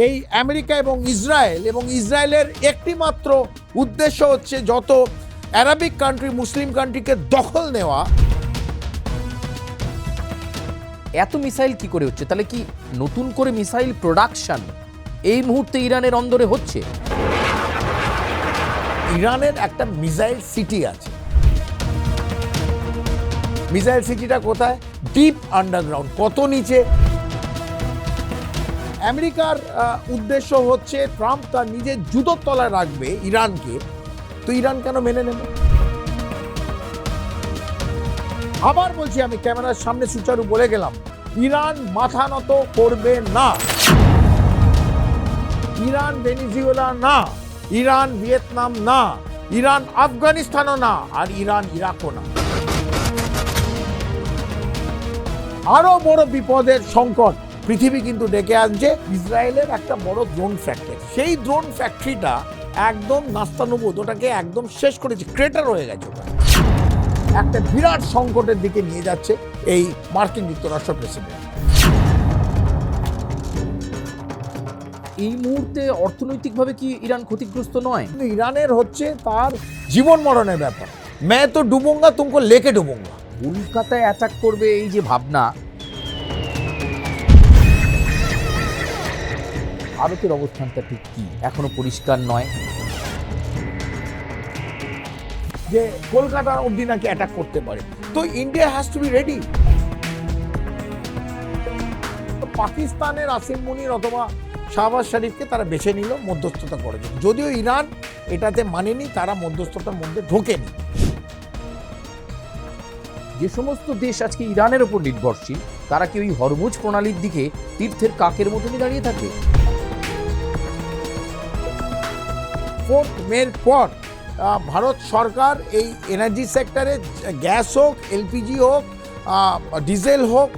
এই আমেরিকা এবং ইসরায়েলের একটি মাত্র উদ্দেশ্য হচ্ছে যত আরবিক কান্ট্রি, মুসলিম কান্ট্রিকে দখল নেওয়া। এত মিসাইল কি করে হচ্ছে? তাহলে কি নতুন করে মিসাইল প্রোডাকশন এই মুহূর্তে ইরানের অন্দরে হচ্ছে? ইরানের একটা মিসাইল সিটি আছে। মিসাইল সিটিটা কোথায়? ডিপ আন্ডারগ্রাউন্ড, কত নিচে। আমেরিকার উদ্দেশ্য হচ্ছে ট্রাম্প তার নিজের জুতোর তলায় রাখবে ইরানকে, তো ইরান কেন মেনে নেবে? আবার বলছি, আমি ক্যামেরার সামনে সুচারু বলে গেলাম, ইরান মাথা নত করবে না। ইরান ভেনিজুয়েলা না, ইরান ভিয়েতনাম না, ইরান আফগানিস্তানও না, আর ইরান ইরাকও না। আরো বড় বিপদের সংকট পৃথিবী কিন্তু ডেকে আনছে ইসরায়েলের একটা বড় ড্রোন ফ্যাক্টরি। সেই ড্রোন ফ্যাক্টরিটা একদম নাস্তানুবোধ, ওটাকে একদম শেষ করেছে, ক্রেটার হয়ে গেছে। ওটা একটা বিরাট সংকটের দিকে নিয়ে যাচ্ছে এই মার্কিন যুক্তরাষ্ট্র প্রেসিডেন্ট। এই মুহূর্তে অর্থনৈতিকভাবে কি ইরান ক্ষতিগ্রস্ত নয়? কিন্তু ইরানের হচ্ছে তার জীবন মরণের ব্যাপার। मैं तो डूबूंगा, तुमको लेके डूबूंगा। কলকাতায় অ্যাটাক করবে এই যে ভাবনা, ভারতের অবস্থানটা ঠিক কি এখনো পরিষ্কার নয়। যে কলকাতার অবধি নাকি অ্যাটাক করতে পারে, তো India has to be ready. পাকিস্তানের আসিম মুনির অথবা শাহবাজ শরীফকে তারা বেছে নিল মধ্যস্থতা করার জন্য, যদিও ইরান এটাতে মানেনি, তারা মধ্যস্থতার মধ্যে ঢোকেনি। যে সমস্ত দেশ আজকে ইরানের উপর নির্ভরশীল, তারা কি ওই হরমুজ প্রণালীর দিকে তীর্থের কাকের মতনই দাঁড়িয়ে থাকবে? 4 মের পর ভারত সরকার এই এনার্জি সেক্টরে গ্যাস হোক, এলপিজি হোক, ডিজেল হোক,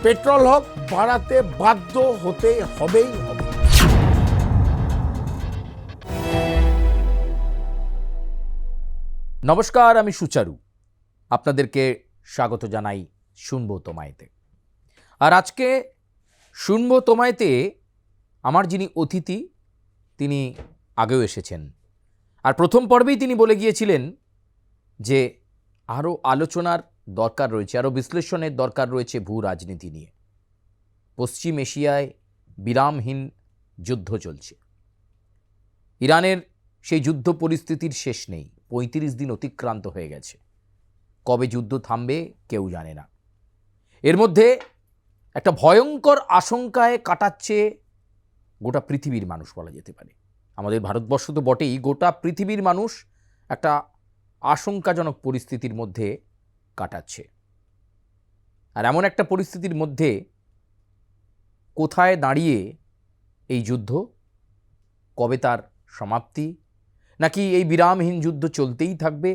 পেট্রোল হোক, বাড়াতে বাধ্য হতে হবেই হবে। নমস্কার, আমি সুচারু, আপনাদেরকে স্বাগত জানাই শুনবো তোমায়তে। আর আজকে শুনবো তোমায়তে আমার যিনি অতিথি, তিনি আগেও এসেছেন, আর প্রথম পর্বেই তিনি বলে গিয়েছিলেন যে আরও আলোচনার দরকার রয়েছে, আরও বিশ্লেষণের দরকার রয়েছে ভূ রাজনীতি নিয়ে। পশ্চিম এশিয়ায় বিরামহীন যুদ্ধ চলছে। ইরানের সেই যুদ্ধ পরিস্থিতির শেষ নেই, 35 দিন অতিক্রান্ত হয়ে গেছে। কবে যুদ্ধ থামবে কেউ জানে না। এর মধ্যে একটা ভয়ঙ্কর আশঙ্কায় কাটাচ্ছে গোটা পৃথিবীর মানুষ বলা যেতে পারে। আমাদের ভারতবর্ষ তো বটেই, গোটা পৃথিবীর মানুষ একটা আশঙ্কাজনক পরিস্থিতির মধ্যে কাটাচ্ছে। আর এমন একটা পরিস্থিতির মধ্যে কোথায় দাঁড়িয়ে এই যুদ্ধ, কবে তার সমাপ্তি, নাকি এই বিরামহীন যুদ্ধ চলতেই থাকবে,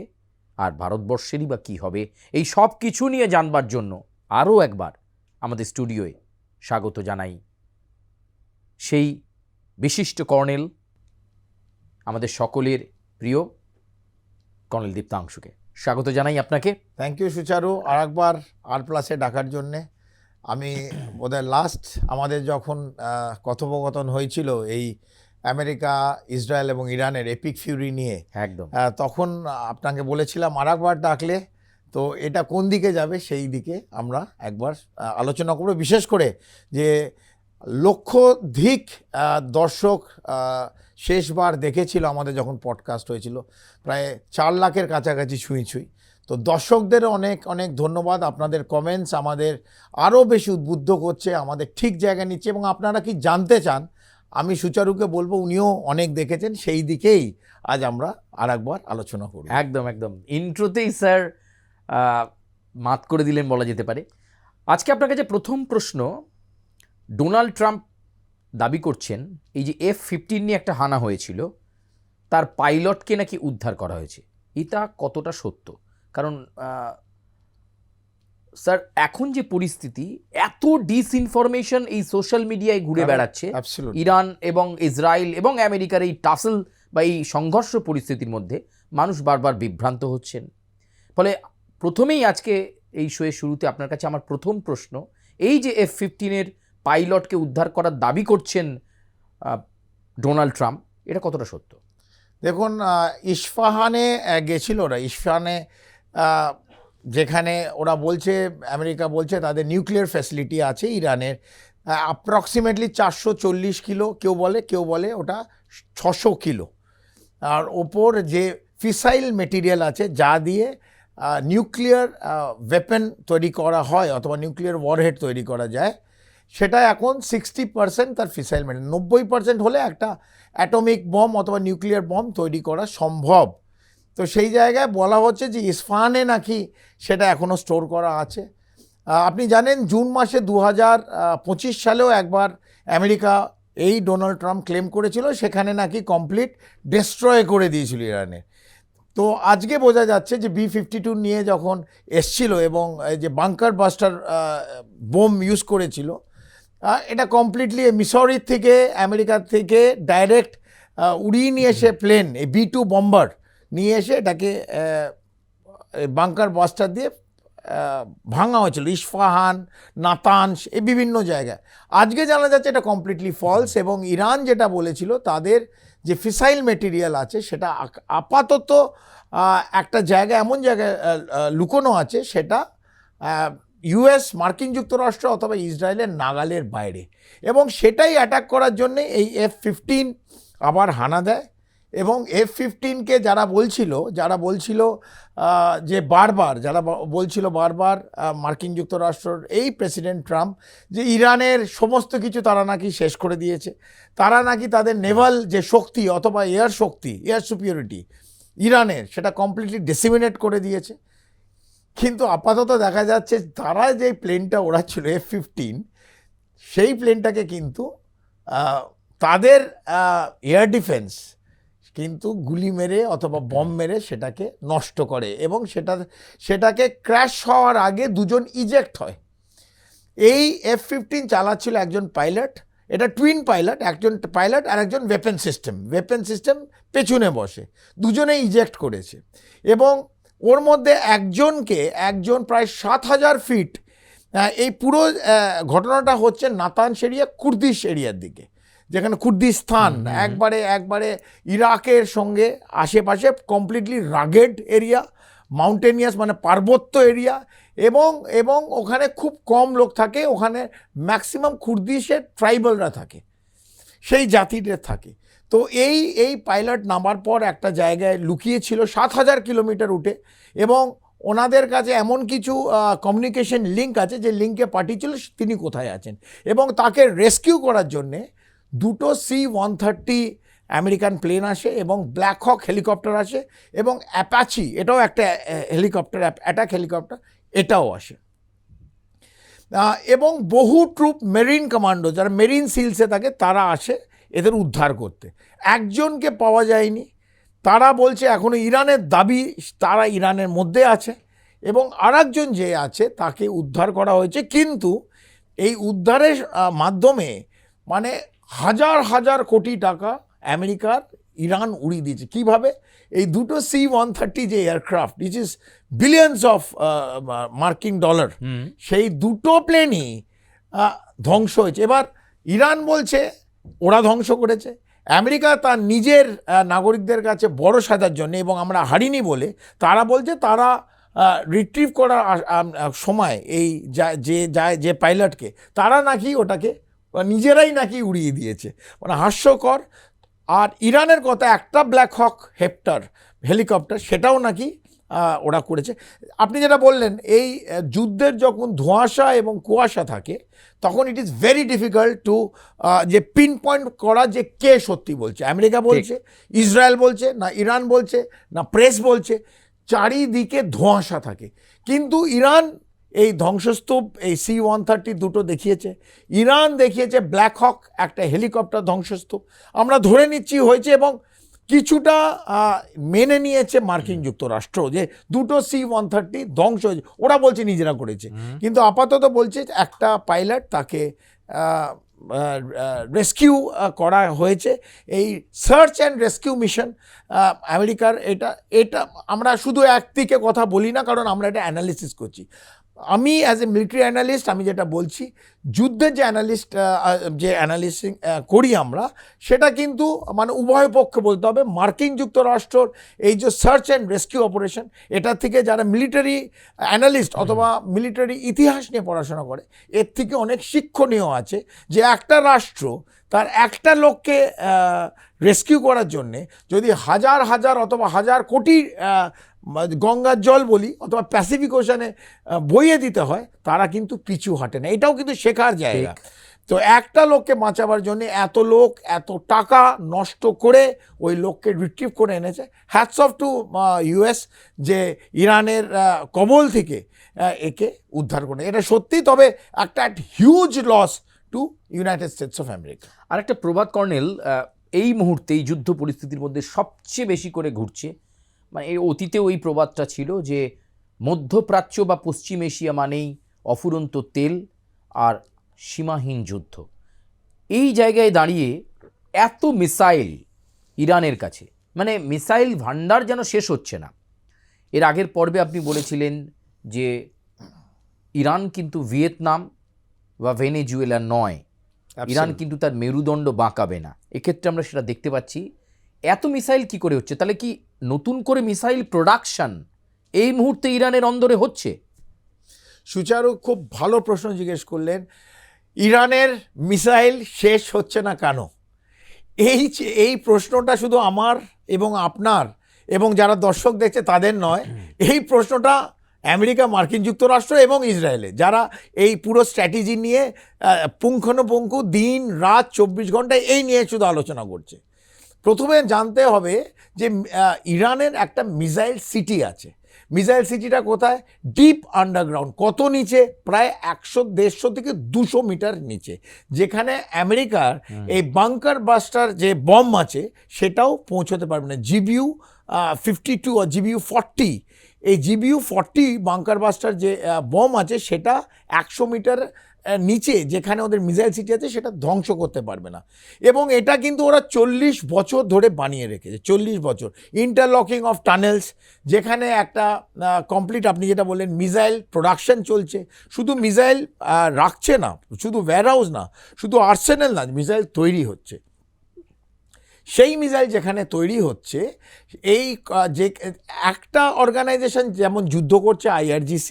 আর ভারতবর্ষেরই বা কী হবে, এই সব কিছু নিয়ে জানবার জন্য আরও একবার আমাদের স্টুডিওয়ে স্বাগত জানাই সেই বিশিষ্ট কর্নেল, আমাদের সকলের প্রিয় কর্নেল দীপ্তাংশুকে। স্বাগত জানাই আপনাকে। থ্যাংক ইউ সুচারু, আর একবার R+-এ ডাকার জন্যে। আমি বোধহয় লাস্ট আমাদের যখন কথোপকথন হয়েছিল এই আমেরিকা, ইসরায়েল এবং ইরানের এপিক ফিউরি নিয়ে, একদম, তখন আপনাকে বলেছিলাম আর একবার ডাকলে তো এটা কোন দিকে যাবে সেই দিকে আমরা একবার আলোচনা করব। বিশেষ করে যে লক্ষাধিক দর্শক শেষবার দেখেছিল আমাদের যখন পডকাস্ট হয়েছিল, প্রায় 4 লাখের কাছাকাছি ছুঁই। তো দর্শকদের অনেক অনেক ধন্যবাদ। আপনাদের কমেন্টস আমাদের আরও বেশি উদ্বুদ্ধ করছে, আমাদের ঠিক জায়গায় নিচ্ছে। এবং আপনারা কি জানতে চান, আমি সুচারুকে বলবো, উনিও অনেক দেখেছেন, সেই দিকেই আজ আমরা আর একবার আলোচনা করব। একদম একদম ইন্ট্রোতেই স্যার মাত করে দিলেন বলা যেতে পারে। আজকে আপনার কাছে প্রথম প্রশ্ন, ডোনাল্ড ট্রাম্প দাবি করছেন এই যে F-15 নিয়ে একটা হানা হয়েছিল, তার পাইলটকে নাকি উদ্ধার করা হয়েছে। এটা কতটা সত্য? কারণ স্যার এখন যে পরিস্থিতি, এত ডিসইনফরমেশন এই সোশ্যাল মিডিয়ায় ঘুরে বেড়াচ্ছে, ইরান এবং ইসরায়েল এবং আমেরিকার এই টাসল বা এই সংঘর্ষ পরিস্থিতির মধ্যে মানুষ বারবার বিভ্রান্ত হচ্ছেন। ফলে প্রথমেই আজকে এই শোয়ের শুরুতে আপনার কাছে আমার প্রথম প্রশ্ন, এই যে F-15-এর পাইলটকে উদ্ধার করার দাবি করছেন ডোনাল্ড ট্রাম্প, এটা কতটা সত্য? দেখুন, ইস্পাহানে গেছিল ওরা। ইস্পাহানে যেখানে ওরা বলছে, আমেরিকা বলছে তাদের নিউক্লিয়ার ফ্যাসিলিটি আছে ইরানের, অ্যাপ্রক্সিমেটলি 440 কিলো, কেউ বলে ওটা 600 কিলো। আর ওপর যে ফিসাইল মেটেরিয়াল আছে যা দিয়ে নিউক্লিয়ার ওয়েপন তৈরি করা হয় অথবা নিউক্লিয়ার ওয়ারহেড তৈরি করা যায়, সেটা এখন 60% তার ফিসাইল মেটেরিয়াল। 90% হলে একটা অ্যাটমিক বম অথবা নিউক্লিয়ার বম তৈরি করা সম্ভব। তো সেই জায়গায় বলা হচ্ছে যে ইস্পাহানে নাকি সেটা এখনও স্টোর করা আছে। আপনি জানেন জুন মাসে 2025 সালেও একবার আমেরিকা এই ডোনাল্ড ট্রাম্প ক্লেম করেছিল সেখানে নাকি কমপ্লিট ডিস্ট্রয় করে দিয়েছিল ইরানের। তো আজকে বোঝা যাচ্ছে যে B-52 নিয়ে যখন এসছিল এবং এই যে বাংকার বাস্টার বোম ইউজ করেছিল, এটা কমপ্লিটলি মিসরির থেকে আমেরিকার থেকে ডাইরেক্ট উড়িয়ে নিয়ে এসে প্লেন, এই B-2 বম্বার নিয়ে এসে এটাকে বাংকার বাস্টার দিয়ে ভাঙা হয়েছিল ইস্পাহান, নাতানস, এই বিভিন্ন জায়গায়। আজকে জানা যাচ্ছে এটা কমপ্লিটলি ফলস, এবং ইরান যেটা বলেছিল তাদের যে ফিসাইল মেটেরিয়াল আছে সেটা আপাতত একটা জায়গায়, এমন জায়গায় লুকোনো আছে সেটা US, মার্কিন যুক্তরাষ্ট্র অথবা ইসরায়েলের নাগালের বাইরে, এবং সেটাই অ্যাটাক করার জন্যে এই F-15 আবার হানা দেয়। এবং F-15কে যারা বলছিল যে বারবার মার্কিন যুক্তরাষ্ট্রের এই প্রেসিডেন্ট ট্রাম্প যে ইরানের সমস্ত কিছু তারা নাকি শেষ করে দিয়েছে, তারা নাকি তাদের নেভাল যে শক্তি অথবা এয়ার সুপিরিয়রিটি ইরানের সেটা কমপ্লিটলি ডিসিমিনেট করে দিয়েছে। কিন্তু আপাতত দেখা যাচ্ছে তারা যে প্লেনটা ওড়াচ্ছিল F-15, সেই প্লেনটাকে কিন্তু তাদের এয়ার ডিফেন্স কিন্তু গুলি মেরে অথবা বম মেরে সেটাকে নষ্ট করে, এবং সেটাকে ক্র্যাশ হওয়ার আগে দুজন ইজেক্ট হয়। এই F-15 চালাচ্ছিল একজন পাইলট, এটা টুইন পাইলট, একজন পাইলট আর একজন ওয়েপন সিস্টেম পেছনে বসে, দুজনে ইজেক্ট করেছে। এবং ওর মধ্যে একজন প্রায় 7000 ফিট, এই পুরো ঘটনাটা হচ্ছে নাতানস এরিয়া, কুর্দিশ এরিয়ার দিকে, যেখানে কুর্দিস্তান একবারে ইরাকের সঙ্গে আশেপাশে কমপ্লিটলি রাগেড এরিয়া, মাউন্টেনিয়াস মানে পার্বত্য এরিয়া, এবং ওখানে খুব কম লোক থাকে, ওখানে ম্যাক্সিমাম কুর্দিশের ট্রাইবালরা থাকে, সেই জাতিদের থাকে। তো এই পাইলট নামার পর একটা জায়গায় লুকিয়েছিল 7000 কিলোমিটার উঠে, এবং ওনাদের কাছে এমন কিছু কমিউনিকেশন লিঙ্ক আছে যে লিঙ্কে পাঠিয়েছিল তিনি কোথায় আছেন, এবং তাকে রেস্কিউ করার জন্যে দুটো C-130 আমেরিকান প্লেন আসে, এবং ব্ল্যাক হক হেলিকপ্টার আসে, এবং অ্যাপাচি এটাও একটা হেলিকপ্টার, অ্যাটাক হেলিকপ্টার এটাও আসে, এবং বহু ট্রুপ, মেরিন কমান্ডো যারা মেরিন সিলসে থাকে তারা আসে এদের উদ্ধার করতে। একজনকে পাওয়া যায়নি, তারা বলছে এখনও ইরানের দাবি তারা ইরানের মধ্যে আছে, এবং আরেকজন যে আছে তাকে উদ্ধার করা হয়েছে। কিন্তু এই উদ্ধারের মাধ্যমে মানে হাজার কোটি টাকা আমেরিকার ইরান উড়িয়ে দিয়েছে। কীভাবে? এই দুটো C-130 যে aircraft, which is billions of মার্কিন ডলার, সেই দুটো প্লেনই ধ্বংস হয়েছে। এবার ইরান বলছে ওরা ধ্বংস করেছে, আমেরিকা তার নিজের নাগরিকদের কাছে বড় সাজার জন্য, এবং আমরা হারিনি বলে তারা বলছে তারা রিট্রিভ করার সময় এই যে পাইলটকে তারা নাকি ওটাকে নিজেরাই নাকি উড়িয়ে দিয়েছে, মানে হাস্যকর। আর ইরানের কথা, একটা ব্ল্যাক হক হেপ্টার হেলিকপ্টার সেটাও নাকি ওরা করেছে। আপনি যেটা বললেন, এই যুদ্ধের যখন ধোঁয়াশা এবং কুয়াশা থাকে তখন it is very difficult to যে পিন পয়েন্ট করা যে কে সত্যি বলছে। আমেরিকা বলছে, ইসরায়েল বলছে, না ইরান বলছে, না প্রেস বলছে, চারিদিকে ধোঁয়াশা থাকে। কিন্তু ইরান এই ধ্বংসস্তূপ, এই C-130 দুটো দেখিয়েছে, ইরান দেখিয়েছে ব্ল্যাক হক একটা হেলিকপ্টার ধ্বংসস্তূপ। আমরা ধরে নিচ্ছি হয়েছে, এবং কিছুটা মেনে নিয়েছে মার্কিন যুক্তরাষ্ট্র যে দুটো C-130 ধ্বংস হয়েছে, ওরা বলছে নিজেরা করেছে। কিন্তু আপাতত বলছে একটা পাইলট তাকে রেস্কিউ করা হয়েছে। এই সার্চ অ্যান্ড রেস্কিউ মিশন আমেরিকার, এটা আমরা শুধু একদিকে কথা বলি না, কারণ আমরা এটা অ্যানালিসিস করছি। আমি অ্যাজ এ মিলিটারি অ্যানালিস্ট আমি যেটা বলছি, যুদ্ধের যে অ্যানালিসিং করি আমরা, সেটা কিন্তু মানে উভয় পক্ষে বলতে হবে। মার্কিন যুক্তরাষ্ট্রর এই যে সার্চ অ্যান্ড রেস্কিউ অপারেশন, এটা থেকে যারা মিলিটারি অ্যানালিস্ট অথবা মিলিটারি ইতিহাস নিয়ে পড়াশোনা করে, এর থেকে অনেক শিক্ষণীয় আছে যে একটা রাষ্ট্র তার একটা লোককে রেস্কিউ করার জন্যে যদি হাজার হাজার অথবা হাজার কোটি গঙ্গার জল বলি অথবা প্যাসিফিক ওশানে বইয়ে দিতে হয়, তারা কিন্তু পিছু হাঁটে না। এটাও কিন্তু শেখার জায়গা। তো একটা লোককে বাঁচাবার জন্য এত লোক এত টাকা নষ্ট করে ওই লোককে রিট্রিভ করে এনেছে। হ্যাটস অফ টু ইউএস যে ইরানের কবল থেকে একে উদ্ধার করে, এটা সত্যি। তবে একটা huge loss to United States of America. আর একটা প্রবাদ কর্নেল এই মুহূর্তে এই যুদ্ধ পরিস্থিতির মধ্যে সবচেয়ে বেশি করে ঘুরছে, মানে এই অতীতেও এই প্রবাদটা ছিল যে মধ্যপ্রাচ্য বা পশ্চিম এশিয়া মানেই অফুরন্ত তেল আর সীমাহীন যুদ্ধ। এই জায়গায় দাঁড়িয়ে এত মিসাইল ইরানের কাছে, মানে মিসাইল ভান্ডার যেন শেষ হচ্ছে না। এর আগের পর্বে আপনি বলেছিলেন যে ইরান কিন্তু ভিয়েতনাম বা ভেনেজুয়েলা নয়, ইরান কিন্তু তার মেরুদণ্ড বাঁকাবে না। এক্ষেত্রে আমরা সেটা দেখতে পাচ্ছি। এত মিসাইল কি করে হচ্ছে? তাহলে কি নতুন করে মিসাইল প্রোডাকশন এই মুহূর্তে ইরানের অন্দরে হচ্ছে? সুচারু খুব ভালো প্রশ্ন জিজ্ঞেস করলেন। ইরানের মিসাইল শেষ হচ্ছে না কেন? এই প্রশ্নটা শুধু আমার এবং আপনার এবং যারা দর্শক দেখছে তাদের নয়, এই প্রশ্নটা আমেরিকা, মার্কিন যুক্তরাষ্ট্র এবং ইসরায়েলে, যারা এই পুরো স্ট্র্যাটেজি নিয়ে পুঙ্খানুপুঙ্খু দিন রাত 24 ঘন্টায় এই নিয়ে শুধু আলোচনা করছে। প্রথমে জানতে হবে যে ইরানের একটা মিসাইল সিটি আছে। মিসাইল সিটিটা কোথায়? Deep underground. কত নিচে? প্রায় 100-150 থেকে 200 মিটার নিচে, যেখানে আমেরিকার এই বাংকার বাস্টার যে বম আছে সেটাও পৌঁছতে পারবে না। GBU 52 আর GBU 40, এই GBU 40 বাংকার বাস্টার যে বম আছে সেটা 100 মিটার নিচে যেখানে ওদের মিসাইল সিটি আছে সেটা ধ্বংস করতে পারবে না। এবং এটা কিন্তু ওরা 40 বছর ধরে বানিয়ে রেখেছে, 40 বছর। ইন্টারলকিং অফ টানেলস, যেখানে একটা কমপ্লিট আপনি যেটা বললেন মিসাইল প্রোডাকশন চলছে। শুধু মিসাইল রাখছে না, শুধু ওয়্যারহাউস না, শুধু আর্সেনাল না, মিসাইল তৈরি হচ্ছে। সেই মিসাইল যেখানে তৈরি হচ্ছে, এই যে একটা অর্গানাইজেশন যেমন যুদ্ধ করছে IRGC,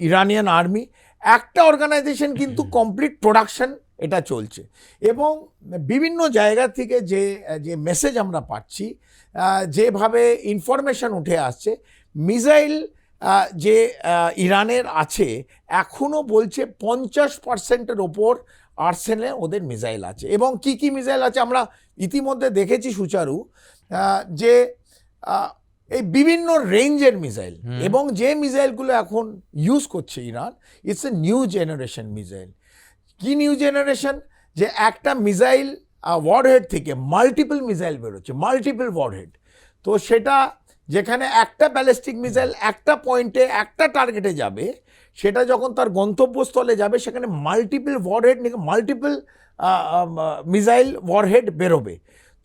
ইরানিয়ান আর্মি, একটা অর্গানাইজেশন কিন্তু কমপ্লিট প্রোডাকশন এটা চলছে। এবং বিভিন্ন জায়গা থেকে যে মেসেজ আমরা পাচ্ছি, যেভাবে ইনফরমেশন উঠে আসছে, মিসাইল যে ইরানের আছে এখনও বলছে 50%-এর ওপর আর্সেনালে ওদের মিসাইল আছে। এবং কি কি মিসাইল আছে আমরা ইতিমধ্যে দেখেছি সুচারু, যে এই বিভিন্ন রেঞ্জের মিসাইল। এবং যে মিসাইলগুলো এখন ইউজ করছে Iran, it's a new generation missile. কি নিউ জেনারেশন? যে একটা মিসাইল ওয়ারহেড থেকে মাল্টিপল মিসাইল বেরোচ্ছে, মাল্টিপল ওয়ারহেড। তো সেটা যেখানে একটা ব্যালিস্টিক মিসাইল একটা পয়েন্টে একটা টার্গেটে যাবে, সেটা যখন তার গন্তব্যস্থলে যাবে সেখানে multiple warhead, multiple missile warhead বেরোবে।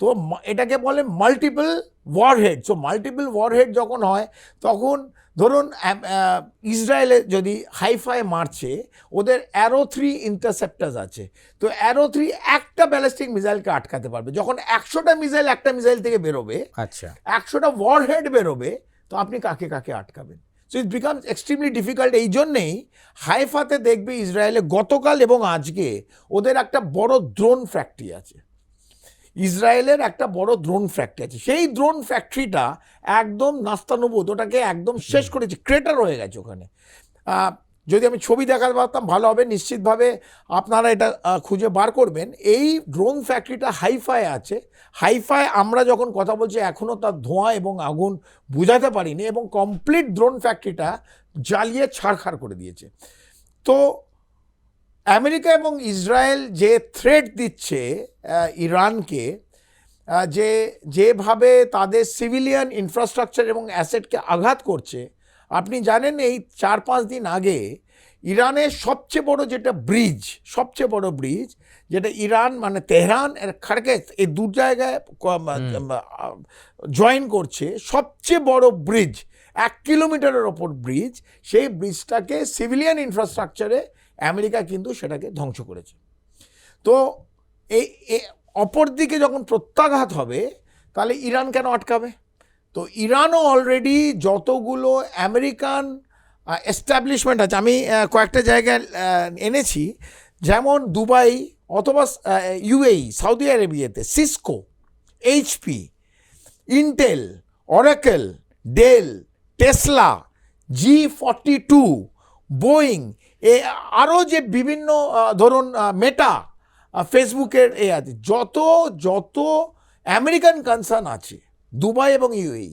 তো এটাকে বলে multiple warhead. So multiple warhead যখন হয়, তখন ধরুন ইসরায়েলে যদি হাইফাই মারছে, ওদের অ্যারো 3 ইন্টারসেপ্টার্স আছে। তো অ্যারো 3 একটা ব্যালিস্টিক মিসাইলকে আটকাতে পারবে। যখন 100টা মিসাইল একটা মিসাইল থেকে বেরোবে, আচ্ছা, 100টা ওয়ারহেড বেরোবে, তো আপনি কাকে কাকে আটকাবেন? So it becomes extremely difficult. এই জন্যেই হাইফাতে দেখবে ইসরায়েলে গতকাল এবং আজকে ওদের একটা বড় ড্রোন ফ্যাক্টরি আছে। ইসরায়েলের একটা বড় ড্রোন ফ্যাক্টরি আছে। সেই ড্রোন ফ্যাক্টরিটা একদম নাস্তানুবুদ, ওটাকে একদম শেষ করেছে, ক্রেটার হয়ে গেছে ওখানে। যদি আমি ছবি দেখাতে পারতাম ভালো হবে, নিশ্চিতভাবে আপনারা এটা খুঁজে বার করবেন। এই ড্রোন ফ্যাক্টরিটা হাইফাই আছে। হাইফাই আমরা যখন কথা বলছি এখনও তার ধোঁয়া এবং আগুন বুঝাতে পারিনি, এবং কমপ্লিট ড্রোন ফ্যাক্টরিটা জ্বালিয়ে ছারখার করে দিয়েছে। তো আমেরিকা এবং ইসরায়েল যে থ্রেট দিচ্ছে ইরানকে, যেভাবে তাদের সিভিলিয়ান ইনফ্রাস্ট্রাকচার এবং অ্যাসেটকে আঘাত করছে, আপনি জানেন এই 4-5 দিন আগে ইরানের সবচেয়ে বড় ব্রিজ, যেটা ইরান মানে তেহরান আর খারকেস এই দু জায়গায় জয়েন করছে, সবচেয়ে বড় ব্রিজ 1 কিলোমিটারের ওপর ব্রিজ, সেই ব্রিজটাকে সিভিলিয়ান ইনফ্রাস্ট্রাকচারে আমেরিকা কিন্তু সেটাকে ধ্বংস করেছে। তো এই অপর দিকে যখন প্রত্যাঘাত হবে তাহলে ইরান কেন আটকাবে? তো ইরানও অলরেডি যতগুলো আমেরিকান এস্টাবলিশমেন্ট আছে, আমি কয়েকটা জায়গায় এনেছি, যেমন দুবাই অথবা ইউএই, সৌদি আরবিয়াতে Cisco, HP, Intel, Oracle, Dell, Tesla, G42, Boeing, আরও যে বিভিন্ন ধরুন মেটা, ফেসবুকের আছে, যত আমেরিকান কনসার্ন আছে দুবাই এবং ইউএই,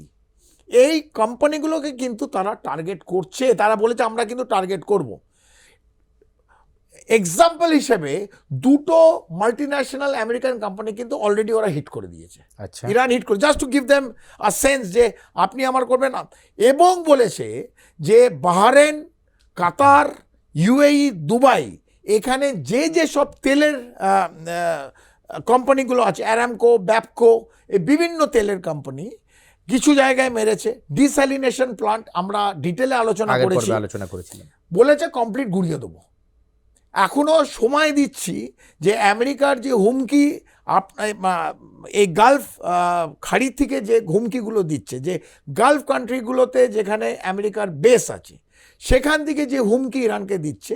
এই কোম্পানিগুলোকে কিন্তু তারা টার্গেট করছে। তারা বলেছে আমরা কিন্তু টার্গেট করব। এক্সাম্পল হিসেবে দুটো মাল্টিন্যাশনাল আমেরিকান কোম্পানি কিন্তু অলরেডি ওরা হিট করে দিয়েছে। আচ্ছা, ইরান হিট করে, just to give them a sense যে আপনি আমার করবেন না। এবং বলেছে যে বাহরেন, কাতার, ইউএই, দুবাই, এখানে যে সব তেলের কোম্পানিগুলো আছে, অ্যারামকো, ব্যাপকো, এই বিভিন্ন তেলের কোম্পানি কিছু জায়গায় মেরেছে। ডিস্যালিনেশন প্লান্ট আমরা ডিটেলে আলোচনা করেছিলাম, বলেছে কমপ্লিট গুড়িয়ে দেবো। এখনও সময় দিচ্ছি যে আমেরিকার যে হুমকি এই গালফ খাড়ি থেকে যে হুমকিগুলো দিচ্ছে, যে গালফ কান্ট্রিগুলোতে যেখানে আমেরিকার বেস আছে, সেখান থেকে যে হুমকি ইরানকে দিচ্ছে,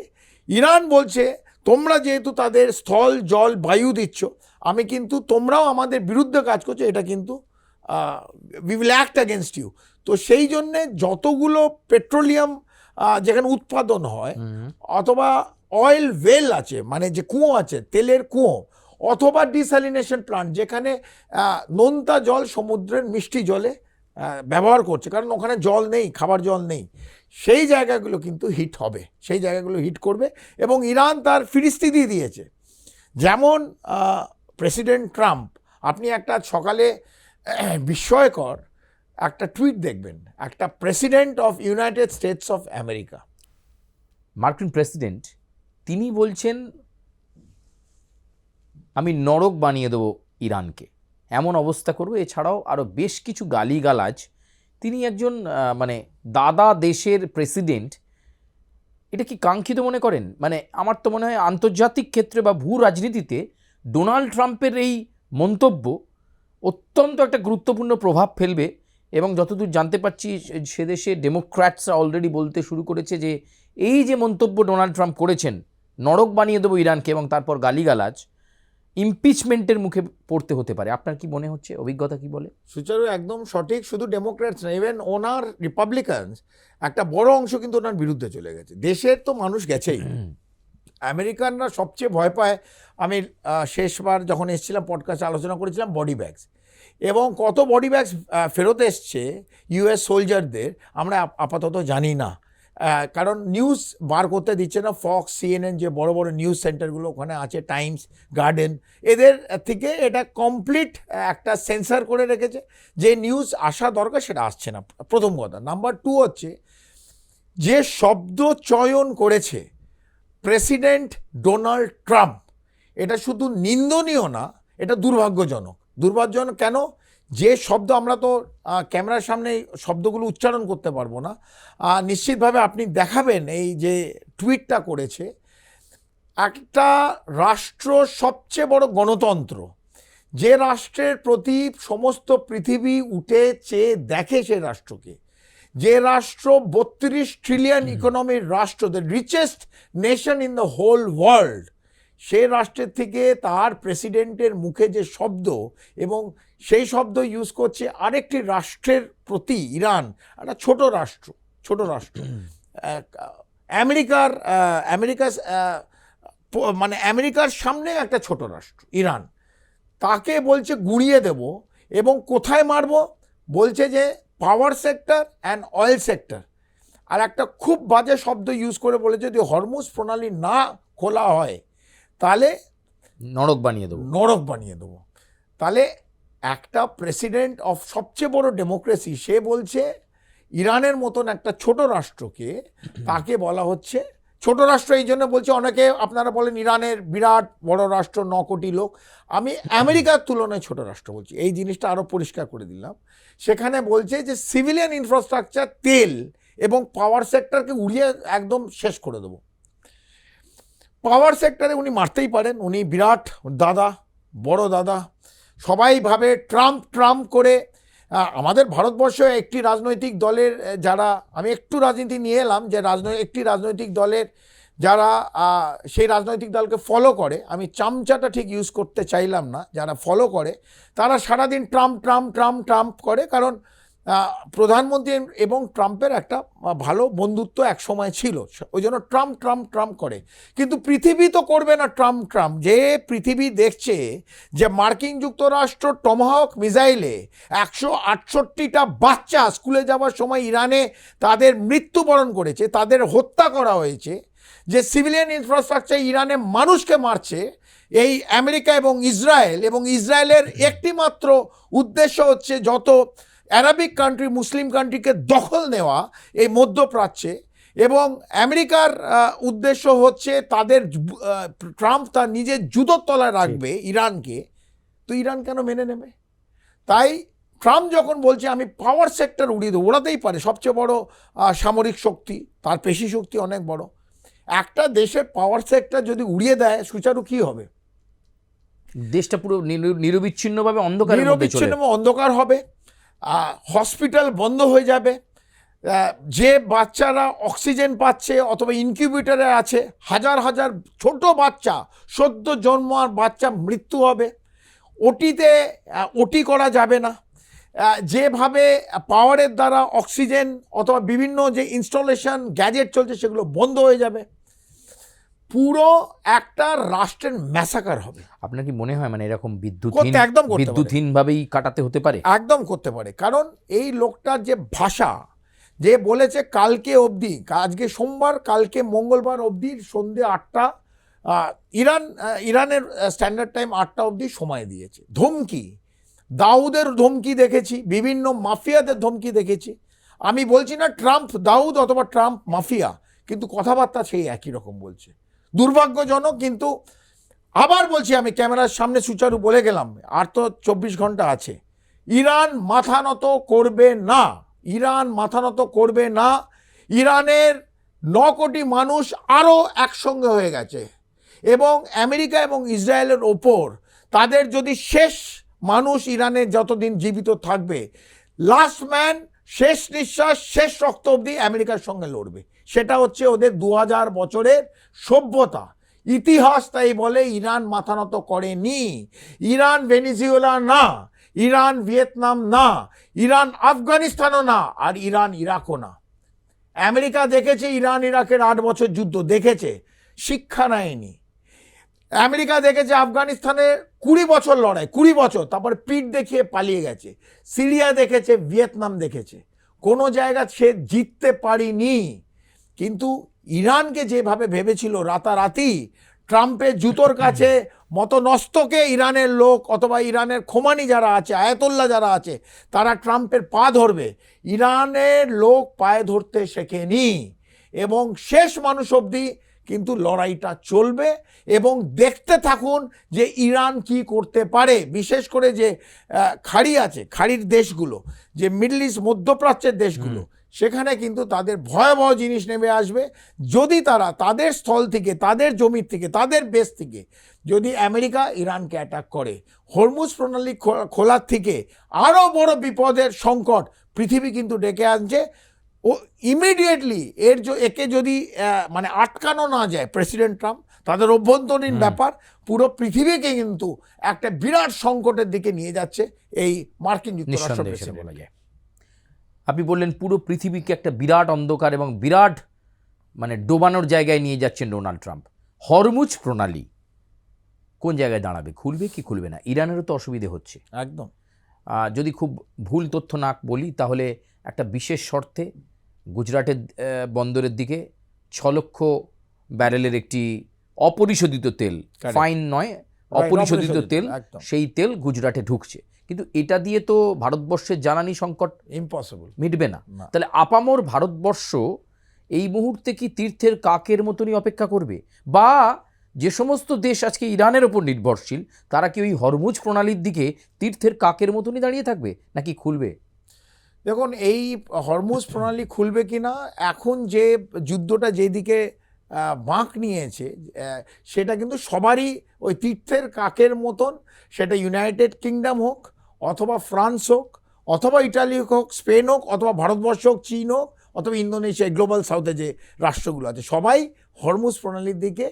ইরান বলছে তোমরা যেহেতু তাদের স্থল, জল, বায়ু দিচ্ছ, আমি কিন্তু তোমরাও আমাদের বিরুদ্ধে কাজ করছো, এটা কিন্তু we will act against you. তো সেই জন্যে যতগুলো পেট্রোলিয়াম যেখানে উৎপাদন হয়, অথবা অয়েল ওয়েল আছে, মানে যে কুয়ো আছে, তেলের কুয়ো, অথবা ডিস্যালিনেশন প্লান্ট যেখানে নোনতা জল সমুদ্রের মিষ্টি জলে ব্যবহার করছে, কারণ ওখানে জল নেই, খাবার জল নেই, সেই জায়গাগুলো কিন্তু হিট হবে, সেই জায়গাগুলো হিট করবে। এবং ইরান তার ফিরিস্তি দিয়ে দিয়েছে। যেমন প্রেসিডেন্ট ট্রাম্প, আপনি একটা সকালে বিস্ময়কর একটা টুইট দেখবেন, একটা president of United States of America, মার্কিন প্রেসিডেন্ট, তিনি বলছেন আমি নরক বানিয়ে দেবো ইরানকে, এমন অবস্থা করবো। এছাড়াও আরও বেশ কিছু গালিগালাজ। তিনি একজন মানে দাদা দেশের প্রেসিডেন্ট, এটা কি কাঙ্ক্ষিত মনে করেন? মানে আমার তো মনে হয় আন্তর্জাতিক ক্ষেত্রে বা ভূ রাজনীতিতে ডোনাল্ড ট্রাম্পের এই মন্তব্য অত্যন্ত একটা গুরুত্বপূর্ণ প্রভাব ফেলবে। এবং যতদূর জানতে পারছি সে দেশে ডেমোক্র্যাটসরা অলরেডি বলতে শুরু করেছে যে এই যে মন্তব্য ডোনাল্ড ট্রাম্প করেছেন, নরক বানিয়ে দেবো ইরানকে, এবং তারপর গালিগালাজ, ইমপিচমেন্টের মুখে পড়তে হতে পারে। আপনার কি মনে হচ্ছে, অভিজ্ঞতা কি বলে? সুচারু একদম সঠিক। শুধু ডেমোক্র্যাটস না, ইভেন ওনার রিপাবলিকানস একটা বড় অংশ কিন্তু ওনার বিরুদ্ধে চলে গেছে। দেশের তো মানুষ গেছেই। আমেরিকানরা সবচেয়ে ভয় পায়, আমি শেষবার যখন এসেছিলাম পডকাস্টে আলোচনা করেছিলাম বডি ব্যাগস, এবং কত বডি ব্যাগস ফেরত এসছে ইউএস সোলজারদের আমরা আপাতত জানি না, কারণ নিউজ বার করতে দিচ্ছে না। ফক্স, সিএনএন, যে বড় বড় নিউজ সেন্টারগুলো ওখানে আছে, টাইমস, গার্ডেন, এদের থেকে এটা কমপ্লিট একটা সেন্সার করে রেখেছে। যে নিউজ আসা দরকার সেটা আসছে না, প্রথম কথা। নাম্বার 2 হচ্ছে যে শব্দ চয়ন করেছে প্রেসিডেন্ট ডোনাল্ড ট্রাম্প, এটা শুধু নিন্দনীয় না, এটা দুর্ভাগ্যজনক। দুর্ভাগ্যজনক কেন? যে শব্দ, আমরা তো ক্যামেরার সামনে শব্দগুলো উচ্চারণ করতে পারবো না, নিশ্চিতভাবে আপনি দেখাবেন এই যে টুইটটা করেছে। একটা রাষ্ট্র, সবচেয়ে বড় গণতন্ত্র, যে রাষ্ট্রের প্রতি সমস্ত পৃথিবী উঠে চেয়ে দেখে, সে রাষ্ট্রকে, যে রাষ্ট্র 32 ট্রিলিয়ন ইকোনমির রাষ্ট্র, the richest nation in the whole world, সেই রাষ্ট্রের থেকে তার প্রেসিডেন্টের মুখে যে শব্দ, এবং সেই শব্দ ইউজ করছে আরেকটি রাষ্ট্রের প্রতি, ইরান, একটা ছোট রাষ্ট্র, মানে আমেরিকার সামনে একটা ছোট রাষ্ট্র ইরান, তাকে বলছে গুঁড়িয়ে দেব। এবং কোথায় মারব? বলছে যে power sector and oil sector. আর একটা খুব বাজে শব্দ ইউজ করে বলেছে যদি হরমুজ প্রণালী না খোলা হয় তাহলে নরক বানিয়ে দেবো। তাহলে একটা প্রেসিডেন্ট অফ সবচেয়ে বড় ডেমোক্রেসি, সে বলছে ইরানের মতন একটা ছোট রাষ্ট্রকে, তাকে বলা হচ্ছে ছোট রাষ্ট্র এই জন্য বলছি, অনেকে আপনারা বলেন ইরানের বিরাট বড় রাষ্ট্র, 9 কোটি লোক, আমি আমেরিকার তুলনায় ছোট রাষ্ট্র বলছি, এই জিনিসটা আরও পরিষ্কার করে দিলাম। সেখানে বলছে যে সিভিলিয়ান ইনফ্রাস্ট্রাকচার, তেল এবং পাওয়ার সেক্টরকে উড়িয়ে একদম শেষ করে দেবো। পাওয়ার সেক্টরে উনি মারতেই পারেন, উনি বিরাট দাদা, বড় দাদা, সবাই ভাবে ট্রাম্প করে। আমাদের ভারতবর্ষে একটি রাজনৈতিক দলের যারা, আমি একটু রাজনীতি নিয়ে এলাম, যে একটি রাজনৈতিক দলের যারা সেই রাজনৈতিক দলকে ফলো করে, আমি চামচাটা ঠিক ইউজ করতে চাইলাম না, যারা ফলো করে তারা সারাদিন ট্রাম্প করে, কারণ প্রধানমন্ত্রী এবং ট্রাম্পের একটা ভালো বন্ধুত্ব এক সময় ছিল, ওই জন্য ট্রাম্প করে। কিন্তু পৃথিবী তো করবে না ট্রাম্প। যে পৃথিবী দেখছে যে মার্কিন যুক্তরাষ্ট্র টমাহক মিসাইলে 168টা বাচ্চা স্কুলে যাওয়ার সময় ইরানে তাদের মৃত্যুবরণ করেছে, তাদের হত্যা করা হয়েছে, যে সিভিলিয়ান ইনফ্রাস্ট্রাকচার ইরানে মানুষকে মারছে, এই আমেরিকা এবং ইসরায়েলের একটি মাত্র উদ্দেশ্য হচ্ছে যত অ্যারাবিক কান্ট্রি, মুসলিম কান্ট্রিকে দখল নেওয়া এই মধ্যপ্রাচ্যে, এবং আমেরিকার উদ্দেশ্য হচ্ছে তাদের ট্রাম্প তার নিজের জুতোর তলায় রাখবে ইরানকে। তো ইরান কেন মেনে নেবে? তাই ট্রাম্প যখন বলছে আমি পাওয়ার সেক্টর উড়িয়ে দেবো, ওড়াতেই পারে, সবচেয়ে বড় সামরিক শক্তি, তার পেশি শক্তি অনেক বড়। একটা দেশের পাওয়ার সেক্টর যদি উড়িয়ে দেয়, সুচারু কী হবে? দেশটা পুরো নিরবিচ্ছিন্নভাবে অন্ধকার হবে, হসপিটাল বন্ধ হয়ে যাবে, যে বাচ্চারা অক্সিজেন পাচ্ছে অথবা ইনকিউবেটরে আছে, হাজার ছোট বাচ্চা, সদ্য জন্মার বাচ্চা মৃত্যু হবে, ওটি করা যাবে না, যেভাবে পাওয়ারের দ্বারা অক্সিজেন অথবা বিভিন্ন যে ইনস্টলেশন গ্যাজেট চলছে সেগুলো বন্ধ হয়ে যাবে, পুরো একটা রাষ্ট্রের ম্যাসাকার হবে। আপনার কি মনে হয় মানে এরকম বিদ্যুৎহীনভাবেই কাটাতে হতে পারে? একদম করতে পারে, কারণ এই লোকটার যে ভাষা, যে বলেছে কালকে অবধি, আজকে সোমবার, কালকে মঙ্গলবার অবধি সন্ধ্যে 8টা, ইরানের স্ট্যান্ডার্ড টাইম 8টা অবধি সময় দিয়েছে। ধমকি, দাউদের ধমকি দেখেছি, বিভিন্ন মাফিয়াদের ধমকি দেখেছি। আমি বলছি না ট্রাম্প দাউদ অথবা ট্রাম্প মাফিয়া, কিন্তু কথাবার্তা সেই একই রকম বলছে, দুর্ভাগ্যজনক। কিন্তু আবার বলছি, আমি ক্যামেরার সামনে সুচারু বলে গেলাম, আর তো 24 ঘন্টা আছে, ইরান মাথা নত করবে না, ইরানের 9 কোটি মানুষ আরও একসঙ্গে হয়ে গেছে, এবং আমেরিকা এবং ইসরায়েলের ওপর তাদের যদি শেষ মানুষ ইরানের যতদিন জীবিত থাকবে, লাস্ট ম্যান, শেষ নিঃশ্বাস, শেষ রক্ত অবধি আমেরিকার সঙ্গে লড়বে। সেটা হচ্ছে ওদের 2000 বছরের সভ্যতা, ইতিহাস তাই বলে ইরান মাথা নত করেনি। ইরান ভেনিজুয়েলা না, ইরান ভিয়েতনাম না, ইরান আফগানিস্তানও না, আর ইরান ইরাকও না। আমেরিকা দেখেছে ইরান ইরাকের 8 বছর যুদ্ধ দেখেছে, শিক্ষা নেয়নি। আমেরিকা দেখেছে আফগানিস্তানে 20 বছর লড়াই, 20 বছর, তারপরে পিঠ দেখিয়ে পালিয়ে গেছে। সিরিয়া দেখেছে, ভিয়েতনাম দেখেছে, কোনো জায়গা সে জিততে পারিনি। কিন্তু ইরানকে যেভাবে ভেবেছিল রাতারাতি, ট্রাম্পের জুতোর কাছে মতো নস্তকে ইরানের লোক অথবা ইরানের খোমানি যারা আছে, আয়াতুল্লাহ যারা আছে, তারা ট্রাম্পের পা ধরবে, ইরানের লোক পায়ে ধরতে শেখেনি, এবং শেষ মানুষ অবধি কিন্তু লড়াইটা চলবে। এবং দেখতে থাকুন যে ইরান কি করতে পারে, বিশেষ করে যে খাড়ি আছে, খাড়ির দেশগুলো, যে মিডল ইস্ট, মধ্যপ্রাচ্যের দেশগুলো, সেখানে কিন্তু তাদের ভয়াবহ জিনিস নেমে আসবে যদি তারা তাদের স্থল থেকে, তাদের জমির থেকে, তাদের বেস থেকে যদি আমেরিকা ইরানকে অ্যাটাক করে। হরমুজ প্রণালী খোলার থেকে আরও বড় বিপদের সংকট পৃথিবী কিন্তু ডেকে আনছে। ও ইমিডিয়েটলি একে যদি মানে আটকানো না যায় প্রেসিডেন্ট ট্রাম্প, তাদের অভ্যন্তরীণ ব্যাপার পুরো পৃথিবীকে কিন্তু একটা বিরাট সংকটের দিকে নিয়ে যাচ্ছে এই মার্কিন যুক্তরাষ্ট্র প্রেসিডেন্ট। আপনি বললেন পুরো পৃথিবীকে একটা বিরাট অন্ধকার এবং বিরাট মানে ডোবানোর জায়গায় নিয়ে যাচ্ছেন ডোনাল্ড ট্রাম্প। হরমুজ প্রণালী কোন জায়গায় দাঁড়াবে, খুলবে কি খুলবে না? ইরানেরও তো অসুবিধে হচ্ছে একদম। যদি খুব ভুল তথ্য না বলি তাহলে একটা বিশেষ শর্তে গুজরাটের বন্দরের দিকে 6 লক্ষ ব্যারেলের একটি অপরিশোধিত তেল, ফাইন নয়, অপরিশোধিত তেল, সেই তেল গুজরাটে ঢুকছে। কিন্তু এটা দিয়ে তো ভারতবর্ষের জ্বালানি সংকট ইম্পসিবল, মিটবে না। তাহলে আপামর ভারতবর্ষ এই মুহূর্তে কি তীর্থের কাকের মতনই অপেক্ষা করবে, বা যে সমস্ত দেশ আজকে ইরানের ওপর নির্ভরশীল তারা কি ওই হরমুজ প্রণালীর দিকে তীর্থের কাকের মতনই দাঁড়িয়ে থাকবে, নাকি খুলবে? দেখুন, এই হরমুজ প্রণালী খুলবে কি না, এখন যে যুদ্ধটা যেদিকে বাঁক নিয়েছে সেটা কিন্তু সবারই ওই তীর্থের কাকের মতন, সেটা ইউনাইটেড কিংডম হোক, অথবা ফ্রান্স হোক, অথবা ইটালি হোক, স্পেন হোক, অথবা ভারতবর্ষ হোক, চীন হোক, অথবা ইন্দোনেশিয়া, গ্লোবাল সাউথে যে রাষ্ট্রগুলো আছে সবাই হরমুজ প্রণালীর দিকে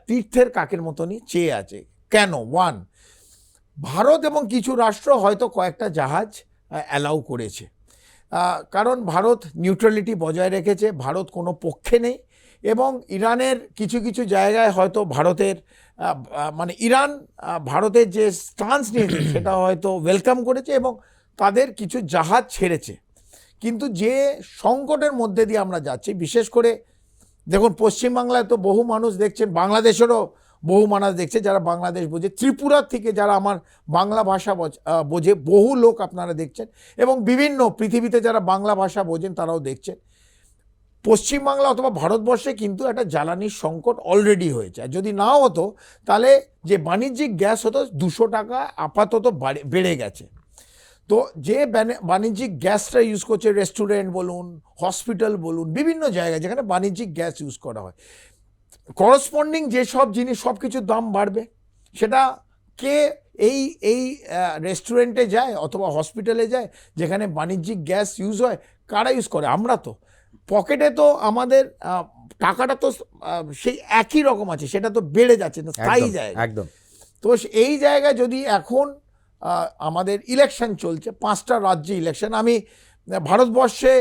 তীর্থের কাকের মতনই চেয়ে আছে। কেন? ওয়ান, ভারত এবং কিছু রাষ্ট্র হয়তো কয়েকটা জাহাজ অ্যালাউ করেছে, কারণ ভারত নিউট্রালিটি বজায় রেখেছে, ভারত কোনো পক্ষে নেই, এবং ইরানের কিছু কিছু জায়গায় হয়তো ভারতের মানে ইরান ভারতের যে স্টান্স নিয়েছে সেটা হয়তো ওয়েলকাম করেছে এবং তাদের কিছু জাহাজ ছেড়েছে। কিন্তু যে সংকটের মধ্যে দিয়ে আমরা যাচ্ছি, বিশেষ করে দেখুন পশ্চিমবাংলায় তো বহু মানুষ দেখছেন, বাংলাদেশেরও বহু মানুষ দেখছে যারা বাংলাদেশ বোঝে, ত্রিপুরার থেকে যারা আমার বাংলা ভাষা বোঝে বহু লোক আপনারা দেখছেন, এবং বিভিন্ন পৃথিবীতে যারা বাংলা ভাষা বোঝেন তারাও দেখছেন। পশ্চিমবাংলা অথবা ভারতবর্ষে কিন্তু একটা জ্বালানির সংকট অলরেডি হয়েছে, আর যদি নাও হতো তাহলে যে বাণিজ্যিক গ্যাস হতো 200 টাকা আপাতত বেড়ে গেছে। তো যে বাণিজ্যিক গ্যাসটা ইউজ করছে, রেস্টুরেন্ট বলুন, হসপিটাল বলুন, বিভিন্ন জায়গায় যেখানে বাণিজ্যিক গ্যাস ইউজ করা হয়, করসপন্ডিং যেসব জিনিস সব কিছুর দাম বাড়বে। সেটা কে এই এই রেস্টুরেন্টে যায় অথবা হসপিটালে যায় যেখানে বাণিজ্যিক গ্যাস ইউজ হয়, কারা ইউজ করে? আমরা তো পকেটে তো আমাদের টাকাটা তো সেই একই রকম আছে, সেটা তো বেড়ে যাচ্ছে না, স্থায়ী জায়গা একদম। তো এই জায়গায় যদি এখন আমাদের ইলেকশন চলছে, 5টা রাজ্যে ইলেকশন, আমি ভারতবর্ষে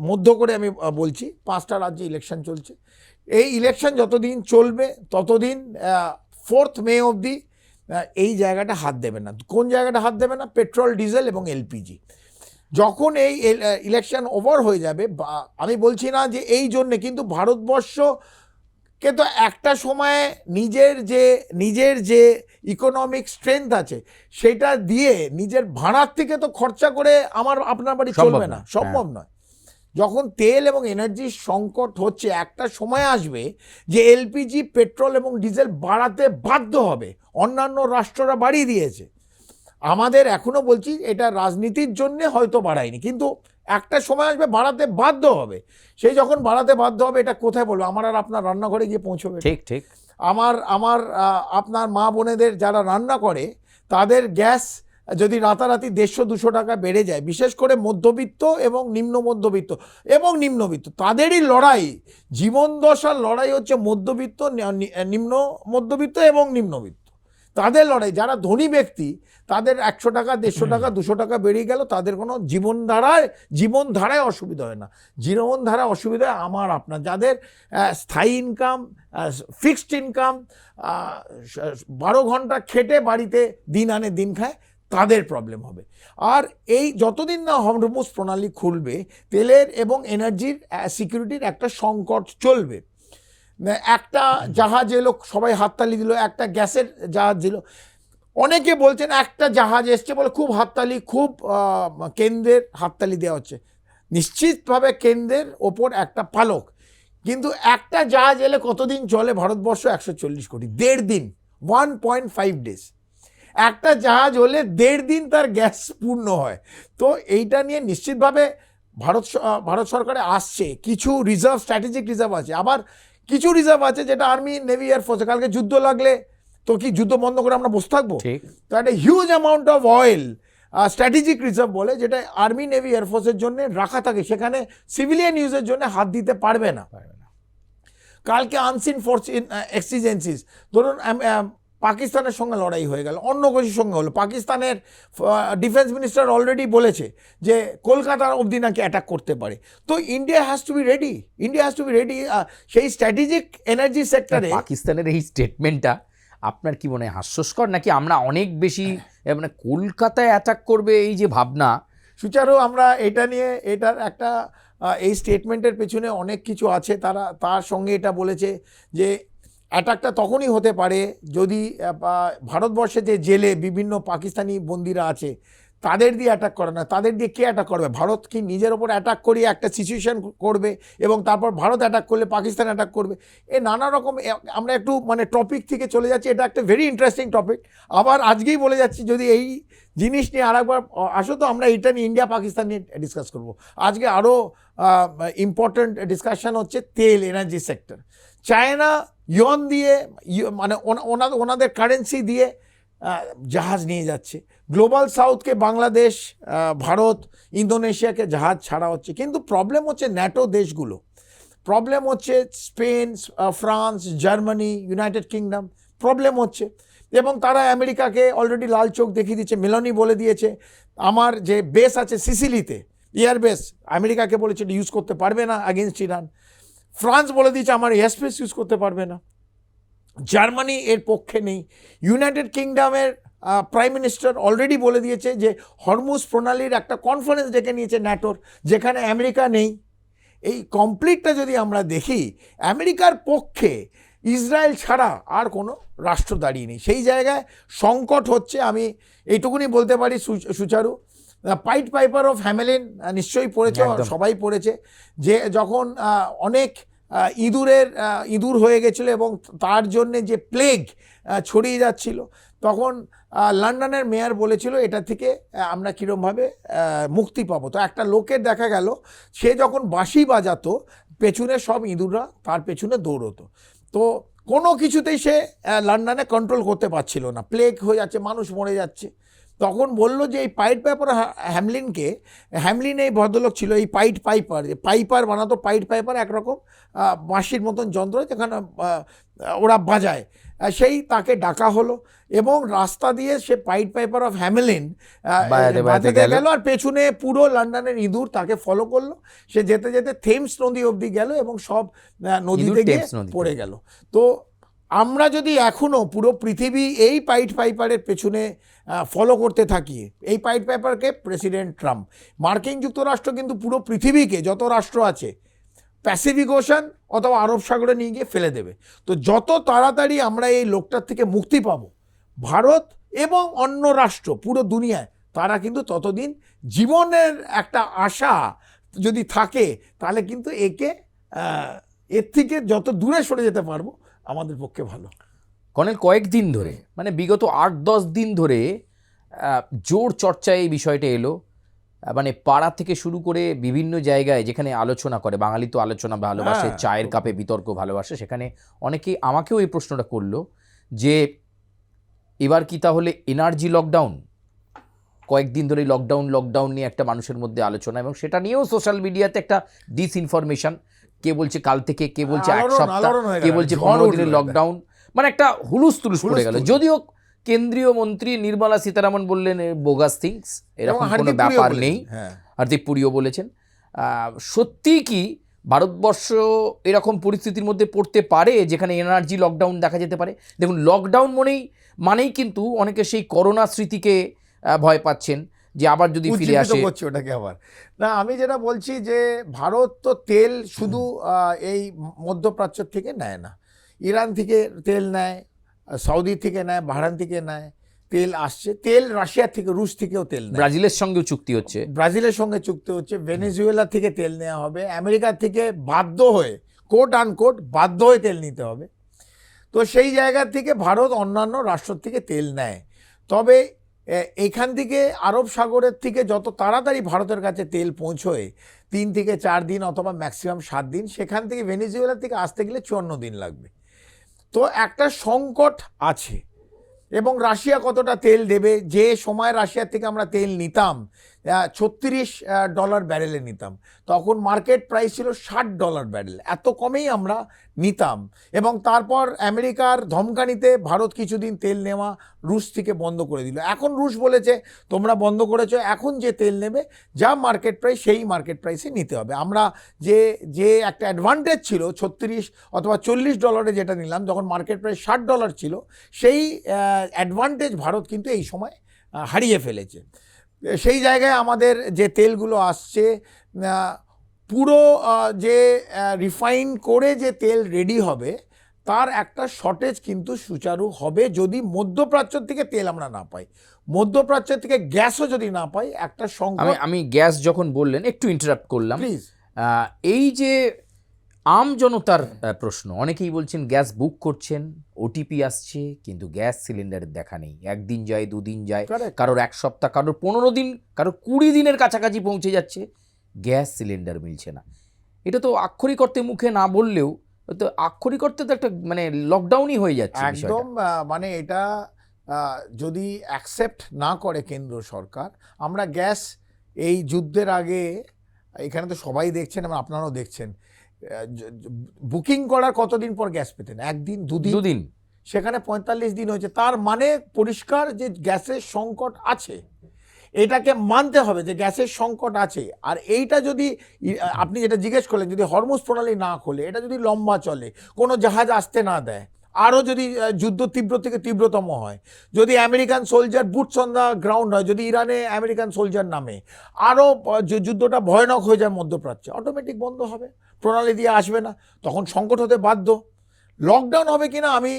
মধ্য করে আমি বলছি 5টা রাজ্যে ইলেকশন চলছে। এই ইলেকশন যতদিন চলবে ততদিন 4th মে অবধি এই জায়গাটা হাত দেবে না। কোন জায়গাটা হাত দেবে না? পেট্রোল, ডিজেল এবং এলপিজি। যখন এই ইলেকশন ওভার হয়ে যাবে, আমি বলছি না যে এই জন্যে, কিন্তু ভারতবর্ষকে তো একটা সময়ে নিজের যে ইকোনমিক স্ট্রেংথ আছে সেটা দিয়ে নিজের ভাড়ার থেকে তো খরচা করে আপনার বাড়ি চলবে না, সম্ভব নয়। যখন তেল এবং এনার্জির সংকট হচ্ছে, একটা সময় আসবে যে এলপিজি, পেট্রোল এবং ডিজেল বাড়াতে বাধ্য হবে। অন্যান্য রাষ্ট্ররা বাড়িয়ে দিয়েছে, আমাদের এখনো বলছি এটা রাজনীতির জন্যে হয়তো বাড়ায়নি, কিন্তু একটা সময় আসবে বাড়াতে বাধ্য হবে। সেই যখন বাড়াতে বাধ্য হবে, এটা কোথায় বলবো? আমার আর আপনার রান্নাঘরে গিয়ে পৌঁছবে? ঠিক ঠিক। আমার আপনার মা বোনেদের যারা রান্না করে তাদের গ্যাস যদি রাতারাতি 150-200 টাকা বেড়ে যায়, বিশেষ করে মধ্যবিত্ত এবং নিম্ন মধ্যবিত্ত তাদেরই লড়াই, জীবন দশার লড়াই হচ্ছে মধ্যবিত্ত, নিম্ন মধ্যবিত্ত এবং নিম্নবিত্ত, তাদের লড়াই। যারা ধনী ব্যক্তি তাদের 100 টাকা, 150 টাকা, 200 টাকা বেরিয়ে গেল, তাদের কোনো জীবনধারায় অসুবিধা হয় না। জীবনধারায় অসুবিধা হয় আমার আপনার, যাদের স্থায়ী ইনকাম, ফিক্সড ইনকাম, 12 ঘন্টা খেটে বাড়িতে দিন আনে দিন খায়, তাদের প্রবলেম হবে। আর এই যতদিন না হরমুজ প্রণালী খুলবে, তেলের এবং এনার্জির সিকিউরিটির একটা সংকট চলবে। একটা জাহাজ এলো, সবাই হাততালি দিল, একটা গ্যাসের জাহাজ দিল, অনেকে বলছেন একটা জাহাজ এসছে বলে খুব হাততালি, খুব কেন্দ্রের হাততালি দেওয়া হচ্ছে। নিশ্চিতভাবে কেন্দ্রের ওপর একটা পালক, কিন্তু একটা জাহাজ এলে কতদিন চলে ভারতবর্ষ? 140 কোটি, 1.5 দিন, 1.5 ডেজ। একটা জাহাজ হলে 1.5 দিন তার গ্যাস পূর্ণ হয়। তো এইটা নিয়ে নিশ্চিতভাবে ভারত সরকারে আসছে কিছু রিজার্ভ, স্ট্র্যাটেজিক রিজার্ভ আছে, আবার কিছু রিজার্ভ আছে যেটা আর্মি, নেভি, এয়ারফোর্সে। কালকে যুদ্ধ লাগলে তো কি যুদ্ধ বন্ধ করে আমরা বসে থাকবো? তো একটা huge amount of oil strategic reserve বলে, যেটা আর্মি, নেভি, এয়ারফোর্সের জন্য রাখা থাকে, সেখানে সিভিলিয়ান ইউজের জন্য হাত দিতে পারবে না। কালকে আনসিন ফোর্স এক্সিজেন্সিস, ধরুন পাকিস্তানের সঙ্গে লড়াই হয়ে গেল, অন্য কিছুর সঙ্গে হলো, পাকিস্তানের ডিফেন্স মিনিস্টার অলরেডি বলেছে যে কলকাতার অবধি নাকি অ্যাটাক করতে পারে। তো India has to be ready, সেই স্ট্র্যাটেজিক এনার্জি সেক্টরে। পাকিস্তানের এই স্টেটমেন্টটা আপনার কি মনে হয় হাস্যস্কর, নাকি আমরা অনেক বেশি মানে কলকাতায় অ্যাটাক করবে এই যে ভাবনা? সুচারু, আমরা এটা নিয়ে, এটার একটা এই স্টেটমেন্টের পেছনে অনেক কিছু আছে। তার সঙ্গে এটা বলেছে যে অ্যাটাকটা তখনই হতে পারে যদি ভারতবর্ষে যে জেলে বিভিন্ন পাকিস্তানি বন্দিরা আছে তাদের দিয়ে অ্যাটাক করে না, তাদের দিয়ে কে অ্যাটাক করবে? ভারত কি নিজের ওপর অ্যাটাক করিয়ে একটা সিচুয়েশন করবে এবং তারপর ভারত অ্যাটাক করলে পাকিস্তান অ্যাটাক করবে? এ নানা রকম আমরা একটু মানে টপিক থেকে চলে যাচ্ছি, এটা একটা ভেরি ইন্টারেস্টিং টপিক। আবার আজকেই বলে যাচ্ছি, যদি এই জিনিস নিয়ে আরেকবার আসো তো আমরা এটা নিয়ে ইন্ডিয়া পাকিস্তান নিয়ে ডিসকাস করব। আজকে আরও ইম্পর্ট্যান্ট ডিসকাশন হচ্ছে তেল, এনার্জি সেক্টর। চায়না ইয়ন দিয়ে মানে ওনাদের কারেন্সি দিয়ে জাহাজ নিয়ে যাচ্ছে। গ্লোবাল সাউথকে বাংলাদেশ, ভারত, ইন্দোনেশিয়াকে জাহাজ ছাড়া হচ্ছে। কিন্তু প্রবলেম হচ্ছে ন্যাটো দেশগুলো, প্রবলেম হচ্ছে Spain, France, Germany, United kingdom problem হচ্ছে। এবং তারা আমেরিকাকে অলরেডি লাল চোখ দেখিয়ে দিচ্ছে। মেলোনি বলে দিয়েছে আমার যে বেস আছে সিসিলিতে, এয়ার বেস, আমেরিকাকে বলেছে ইউজ করতে পারবে না আগেনস্ট ইরান। ফ্রান্স বলে দিয়েছে আমার এয়ার স্পেস ইউজ করতে পারবে না। জার্মানি এর পক্ষে নেই। ইউনাইটেড কিংডমের প্রাইম মিনিস্টার অলরেডি বলে দিয়েছে যে হরমুজ প্রণালীর একটা কনফারেন্স ডেকে নিয়েছে ন্যাটোর, যেখানে আমেরিকা নেই। এই কমপ্লিটটা যদি আমরা দেখি, আমেরিকার পক্ষে ইসরায়েল ছাড়া আর কোনো রাষ্ট্র দাঁড়িয়ে নেই। সেই জায়গায় সংকট হচ্ছে। আমি এইটুকুনি বলতে পারি সুচারু, পাইট পাইপার অফ হ্যামেলিন নিশ্চয়ই পড়েছে, সবাই পড়েছে, যে যখন অনেক ইঁদুর হয়ে গেছিলো এবং তার জন্যে যে প্লেগ ছড়িয়ে যাচ্ছিল, তখন লন্ডনের মেয়র বলেছিল এটা থেকে আমরা কীরকমভাবে মুক্তি পাবো। তো একটা লোকের দেখা গেল, সে যখন বাঁশি বাজাতো পেছনে সব ইঁদুররা তার পেছনে দৌড়তো। তো কোনো কিছুতেই সে লন্ডনে কন্ট্রোল করতে পারছিল না, প্লেগ হয়ে যাচ্ছে, মানুষ মরে যাচ্ছে। তখন বললো যে এই পাইট পাইপার হ্যামলিন এই ভদ্রলোক ছিল, এই পাইপার বানাতো। পাইট পাইপার একরকম বাঁশির মতন যন্ত্র যেখানে ওরা বাজায়, তাকে ডাকা হলো এবং রাস্তা দিয়ে সে পাইট পাইপার অফ হ্যামলিন বাজাতে গেল, আর পেছনে পুরো লন্ডনের ইঁদুর তাকে ফলো করলো। সে যেতে যেতে থেমস নদী অবধি গেল এবং সব নদীতে গিয়ে পড়ে গেল। তো আমরা যদি এখনও পুরো পৃথিবী এই পাইট পাইপারের পেছনে ফলো করতে থাকি, এই পাইট পাইপারকে প্রেসিডেন্ট ট্রাম্প, মার্কিন যুক্তরাষ্ট্র কিন্তু পুরো পৃথিবীকে, যত রাষ্ট্র আছে, প্যাসিফিক ওশান অথবা আরব সাগরে নিয়ে গিয়ে ফেলে দেবে। তো যত তাড়াতাড়ি আমরা এই লোকটার থেকে মুক্তি পাবো, ভারত এবং অন্য রাষ্ট্র পুরো দুনিয়ায়, তারা কিন্তু ততদিন জীবনের একটা আশা যদি থাকে, তাহলে কিন্তু এর থেকে যত দূরে সরে যেতে পারবো আমাদের পক্ষে ভালো। কর্নেল, কয়েকদিন ধরে মানে বিগত 8-10 দিন ধরে জোর চর্চায় এই বিষয়টা এলো, মানে পাড়া থেকে শুরু করে বিভিন্ন জায়গায় যেখানে আলোচনা করে, বাঙালি তো আলোচনা ভালোবাসে, চায়ের কাপে বিতর্ক ভালোবাসে, সেখানে অনেকেই আমাকেও এই প্রশ্নটা করলো যে এবার কি তাহলে এনার্জি লকডাউন? কয়েকদিন ধরে লকডাউন নিয়ে একটা মানুষের মধ্যে আলোচনা, এবং সেটা নিয়েও সোশ্যাল মিডিয়াতে একটা ডিসইনফরমেশন, কে বলছে কাল থেকে, কে বলছে এক সপ্তাহ, কে বলছে 15 দিনের লকডাউন, মানে একটা হুলুস তুলুস পড়ে গেল। যদিও কেন্দ্রীয় মন্ত্রী নির্মলা সীতারামন বললেন বোগাস থিংস, এরকম কোনো ব্যাপার নেই। হার্দিক পুরীও বলেছেন। সত্যি কি ভারতবর্ষ এরকম পরিস্থিতির মধ্যে পড়তে পারে যেখানে এনার্জি লকডাউন দেখা যেতে পারে? দেখুন, লকডাউন মানেই কিন্তু অনেকে সেই করোনা স্মৃতিকে ভয় পাচ্ছেন যে আবার যদি ফিরে আসে ওটাকে আবার না। আমি যেটা বলছি যে ভারত তো তেল শুধু এই মধ্যপ্রাচ্য থেকে নেয় না, ইরান থেকে তেল নেয়, সৌদি থেকে নেয়, বাহরাইন থেকে নেয়, তেল আসছে। তেল রাশিয়া থেকে, রুশ থেকেও তেল নেয়, ব্রাজিলের সঙ্গেও চুক্তি হচ্ছে, ভেনেজুয়েলা থেকে তেল নেওয়া হবে, আমেরিকা থেকে বাধ্য হয়ে, কোট আনকোট বাধ্য হয়ে তেল নিতে হবে। তো সেই জায়গা থেকে ভারত অন্যান্য রাষ্ট্র থেকে তেল নেয়। তবে এইখান থেকে আরব সাগরের থেকে যত তাড়াতাড়ি ভারতের কাছে তেল পৌঁছয়, 3 থেকে 4 দিন অথবা ম্যাক্সিমাম 7 দিন, সেখান থেকে ভেনেজুয়েলা থেকে আসতে গেলে 54 দিন লাগবে। তো একটা সংকট আছে। এবং রাশিয়া কতটা তেল দেবে? যে সময় রাশিয়ার থেকে আমরা তেল নিতাম $36 ব্যারেলে নিতাম, তখন মার্কেট প্রাইস ছিল $60 ব্যারেল, এত কমেই আমরা নিতাম। এবং তারপর আমেরিকার ধমকানিতে ভারত কিছুদিন তেল নেওয়া রুশ থেকে বন্ধ করে দিল। এখন রুশ বলেছে তোমরা বন্ধ করেছো, এখন যে তেল নেবে যা মার্কেট প্রাইস সেই মার্কেট প্রাইসে নিতে হবে। আমরা যে একটা অ্যাডভান্টেজ ছিল $36 অথবা $40 যেটা নিলাম, যখন মার্কেট প্রাইস $60 ছিল, সেই অ্যাডভান্টেজ ভারত কিন্তু এই সময় হারিয়ে ফেলেছে। সেই জায়গায় আমাদের যে তেলগুলো আসছে, পুরো যে রিফাইন করে যে তেল রেডি হবে, তার একটা শর্টেজ কিন্তু সুচারু হবে যদি মধ্যপ্রাচ্য থেকে তেল আমরা না পাই। মধ্যপ্রাচ্য থেকে গ্যাসও যদি না পাই একটা সংকট। আমি গ্যাস যখন বললেন একটু ইন্টারাপ্ট করলাম। প্লিজ। এই যে আম জনতার প্রশ্ন, অনেকেই বলছেন গ্যাস বুক করছেন, ওটিপি আসছে, কিন্তু গ্যাস সিলিন্ডারের দেখা নেই। একদিন যায়, দুদিন যায়, Correct. কারোর 1 সপ্তাহ, কারোর 15 দিন, কারোর 20 দিনের কাছাকাছি পৌঁছে যাচ্ছে, গ্যাস সিলিন্ডার মিলছে না। এটা তো আক্ষরিক অর্থে মুখে না বললেও তো আক্ষরিক অর্থে তো একটা মানে লকডাউনই হয়ে যাচ্ছে বিষয়টা। একদম মানে এটা যদি অ্যাকসেপ্ট না করে কেন্দ্র সরকার, আমরা গ্যাস এই যুদ্ধের আগে এখানে তো সবাই দেখছেন এবং আপনারাও দেখছেন, বুকিং করার কতদিন পর গ্যাস পেতেন? একদিন, দুদিন, সেখানে 45 দিন হয়েছে। তার মানে পরিষ্কার যে গ্যাসের সংকট আছে, এটাকে মানতে হবে যে গ্যাসের সংকট আছে। আর এইটা যদি আপনি যেটা জিজ্ঞেস করলেন, যদি হরমুজ প্রণালী না খোলে, এটা যদি লম্বা চলে, কোনো জাহাজ আসতে না দেয়, আরও যদি যুদ্ধ তীব্র থেকে তীব্রতম হয়, যদি American soldier boots on the ground হয়, যদি ইরানে আমেরিকান সোলজার নামে, আরও যুদ্ধটা ভয়ানক হয়ে যায় মধ্যপ্রাচ্যে, অটোমেটিক বন্ধ হবে, প্রণালী দিয়ে আসবে না, তখন সংকট হতে বাধ্য। লকডাউন হবে কিনা আমি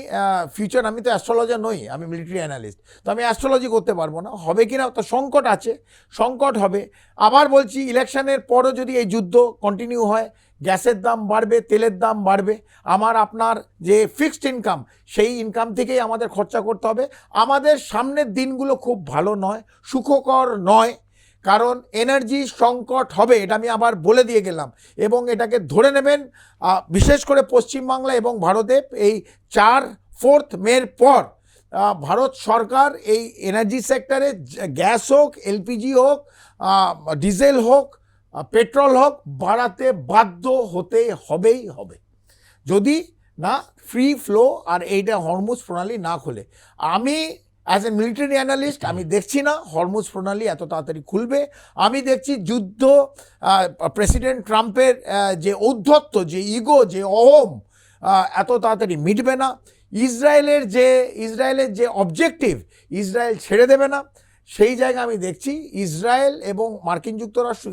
ফিউচার, আমি তো অ্যাস্ট্রোলজার নই, আমি মিলিটারি অ্যানালিস্ট, তো আমি অ্যাস্ট্রোলজি করতে পারবো না। হবে কিনা তো সংকট আছে, সংকট হবে। আবার বলছি, ইলেকশনের পরও যদি এই যুদ্ধ কন্টিনিউ হয়, গ্যাসের দাম বাড়বে, তেলের দাম বাড়বে, আমার আপনার যে ফিক্সড ইনকাম, সেই ইনকাম থেকেই আমাদের খরচা করতে হবে। আমাদের সামনের দিনগুলো খুব ভালো নয়, সুখকর নয়, কারণ এনার্জি সংকট হবে, এটা আমি আবার বলে দিয়ে গেলাম। এবং এটাকে ধরে নেবেন, বিশেষ করে পশ্চিমবাংলা এবং ভারতে এই 4 মের পর ভারত সরকার এই এনার্জি সেক্টরে গ্যাস হোক, এলপিজি হোক, ডিজেল হোক, পেট্রোল হোক, বাড়াতে বাধ্য হতে হবেই হবে, যদি না ফ্রি ফ্লো আর এইটা হরমুজ প্রণালী না খোলে। আমি অ্যাজ এ মিলিটারি অ্যানালিস্ট আমি দেখছি না হরমুজ প্রণালী এত তাড়াতাড়ি খুলবে। আমি দেখছি যুদ্ধ, প্রেসিডেন্ট ট্রাম্পের যে ঔদ্ধত্য, যে ইগো, যে অহম, এত তাড়াতাড়ি মিটবে না। ইসরায়েলের যে অবজেক্টিভ, ইসরায়েল ছেড়ে দেবে না, সেই জায়গা আমি দেখছি ইসরায়েল এবং মার্কিন যুক্তরাষ্ট্র,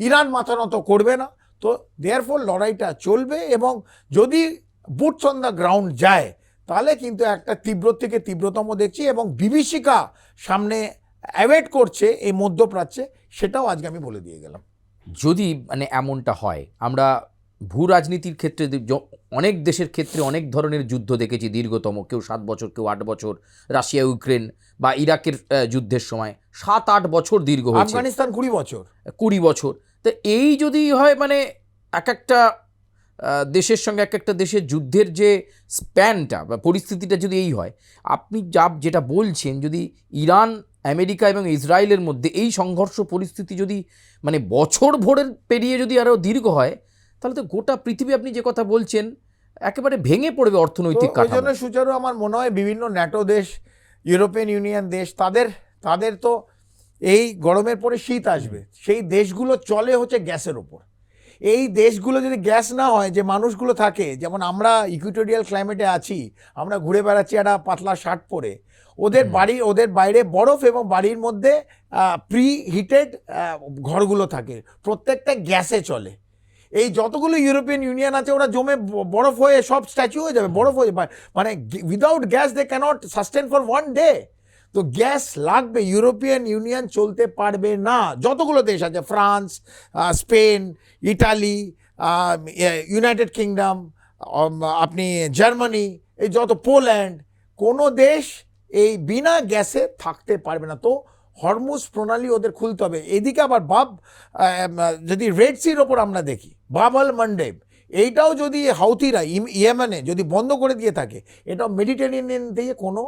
ইরান মাথা নত করবে না। তো দেয়ারফর লড়াইটা চলবে, এবং যদি বুটস অন দ্য গ্রাউন্ড যায়, তাহলে কিন্তু একটা তীব্র থেকে তীব্রতম দেখছি, এবং বিভীষিকা সামনে অ্যাওয়েট করছে এই মধ্যপ্রাচ্যে, সেটাও আজকে আমি বলে দিয়ে গেলাম। যদি মানে এমনটা হয়, আমরা ভূ রাজনীতির ক্ষেত্রে অনেক দেশের ক্ষেত্রে অনেক ধরনের যুদ্ধ দেখেছি, দীর্ঘতম, কেউ 7 বছর, কেউ 8 বছর, রাশিয়া ইউক্রেন বা ইরাকের যুদ্ধের সময় 7-8 বছর দীর্ঘ হয়েছে, আফগানিস্তান 20 বছর। তো এই যদি হয়, মানে এক একটা দেশের সঙ্গে এক একটা দেশের যুদ্ধের যে স্প্যানটা বা পরিস্থিতিটা যদি এই হয়, আপনি যেটা বলছেন, যদি ইরান, আমেরিকা এবং ইসরায়েলের মধ্যে এই সংঘর্ষ পরিস্থিতি যদি মানে বছর ভোরের পেরিয়ে যদি আরও দীর্ঘ হয়, তাহলে তো গোটা পৃথিবী, আপনি যে কথা বলছেন, একেবারে ভেঙে পড়বে অর্থনৈতিক ওই কাঠামো। জন্য সুচারু আমার মনে হয় বিভিন্ন ন্যাটো দেশ, ইউরোপিয়ান ইউনিয়ন দেশ, তাদের তো এই গরমের পরে শীত আসবে, সেই দেশগুলো চলে হচ্ছে গ্যাসের ওপর। এই দেশগুলো যদি গ্যাস না হয়, যে মানুষগুলো থাকে, যেমন আমরা ইকুইটোরিয়াল ক্লাইমেটে আছি, আমরা ঘুরে বেড়াচ্ছি একটা পাতলা শার্ট পরে, ওদের বাইরে বরফ, এবং বাড়ির মধ্যে প্রি হিটেড ঘরগুলো থাকে, প্রত্যেকটা গ্যাসে চলে। এই যতগুলো ইউরোপিয়ান ইউনিয়ন আছে, ওরা জমে বরফ হয়ে সব স্ট্যাচু হয়ে যাবে, বরফ হয়ে যাবে, মানে without gas they can't sustain for 1 day. তো গ্যাস লাগবে, ইউরোপিয়ান ইউনিয়ন চলতে পারবে না। যতগুলো দেশ আছে, France, Spain, Italy, United Kingdom, আপনি জার্মানি, এই যত, পোল্যান্ড, কোনো দেশ এই বিনা গ্যাসে থাকতে পারবে না। তো হরমুজ প্রণালী ওদের খুলতে হবে। এদিকে আবার যদি রেড সির ওপর আমরা দেখি, বাব আল মান্ডেব, এইটাও যদি হাউথিরা ইয়েমেনে যদি বন্ধ করে দিয়ে থাকে, এটাও মেডিটেরিয়ানিয়ান দিয়ে কোনো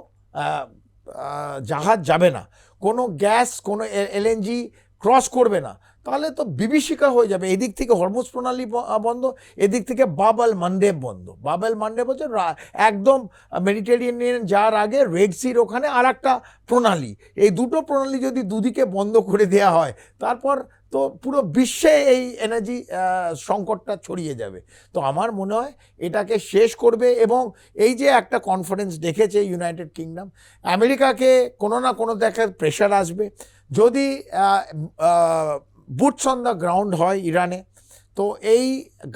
জাহাজ যাবে না, কোনো গ্যাস, কোনো এলএনজি ক্রস করবে না, তাহলে তো বিভীষিকা হয়ে যাবে। এদিক থেকে হরমুজ প্রণালী বন্ধ, এদিক থেকে বাব আল মান্ডেব বন্ধ। বাব আল মান্ডেব হচ্ছে একদম মেডিটেরিয়ানিয়ান যাওয়ার আগে রেড সির ওখানে আর একটা প্রণালী। এই দুটো প্রণালী যদি দুদিকে বন্ধ করে দেওয়া হয়, তারপর তো পুরো বিশ্বে এই এনার্জি সংকটটা ছড়িয়ে যাবে। তো আমার মনে হয় এটাকে শেষ করবে, এবং এই যে একটা কনফারেন্স ডেকেছে ইউনাইটেড কিংডম, আমেরিকাকে কোনো না কোনো দেখার প্রেশার আসবে। যদি বুটস অন দ্য গ্রাউন্ড হয় ইরানে, তো এই